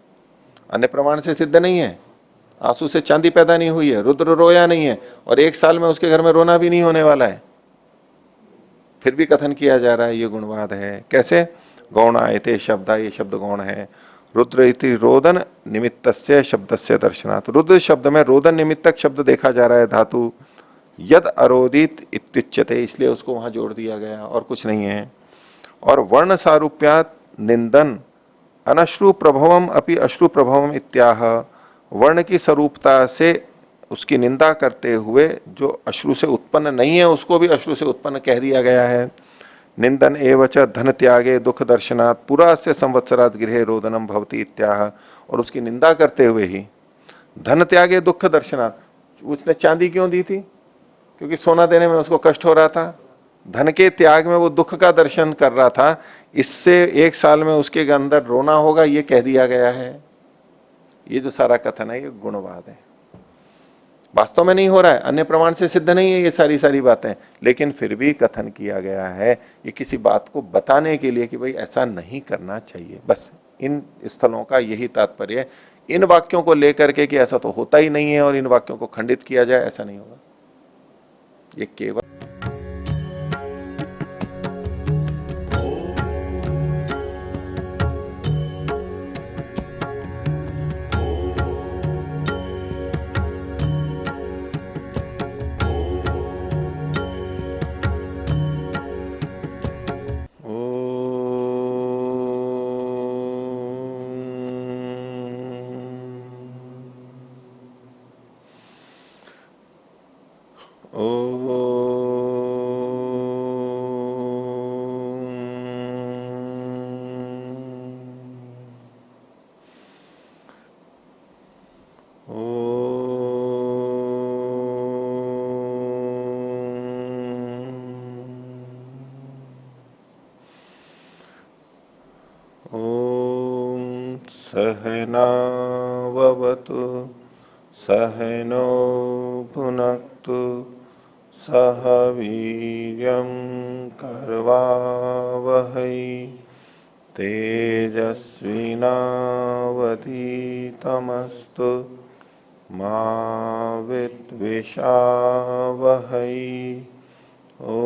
अन्य प्रमाण से सिद्ध नहीं है। आंसू से चांदी पैदा नहीं हुई है, रुद्र रोया नहीं है, और एक साल में उसके घर में रोना भी नहीं होने वाला है, फिर भी कथन किया जा रहा है ये गुणवाद है। कैसे? गौण आयते शब्द, ये शब्द गौण है। रुद्र इति रोदन निमित्तस्य शब्दस्य दर्शनात्, रुद्र शब्द में रोदन निमित्तक शब्द देखा जा रहा है, धातु यद अरोदित इत्युच्यते, इसलिए उसको वहां जोड़ दिया गया और कुछ नहीं है। और वर्ण सारूप्यात निंदन अनश्रु प्रभवम अपि अश्रु प्रभवम इत्याह, वर्ण की स्वरूपता से उसकी निंदा करते हुए जो अश्रु से उत्पन्न नहीं है उसको भी अश्रु से उत्पन्न कह दिया गया है। निंदन एवच धन त्यागे दुख दर्शनात् पुरा से संवत्सरात गृहे रोदनम भवती इत्याह, और उसकी निंदा करते हुए ही धन त्यागे दुख दर्शनात्, उसने चांदी क्यों दी थी? क्योंकि सोना देने में उसको कष्ट हो रहा था, धन के त्याग में वो दुख का दर्शन कर रहा था, इससे एक साल में उसके अंदर रोना होगा ये कह दिया गया है। ये जो सारा कथन है ये गुणवाद है, वास्तव में नहीं हो रहा है, अन्य प्रमाण से सिद्ध नहीं है ये सारी बातें, लेकिन फिर भी कथन किया गया है ये किसी बात को बताने के लिए कि भाई ऐसा नहीं करना चाहिए। बस इन स्थलों का यही तात्पर्य है। इन वाक्यों को लेकर के कि ऐसा तो होता ही नहीं है और इन वाक्यों को खंडित किया जाए, ऐसा नहीं होगा। ये केवल सहनावतु सहनो भुनक्तु सह वीर्यं करवावहै तेजस्विनावधीतमस्तु मा विद्विषावहै। ओ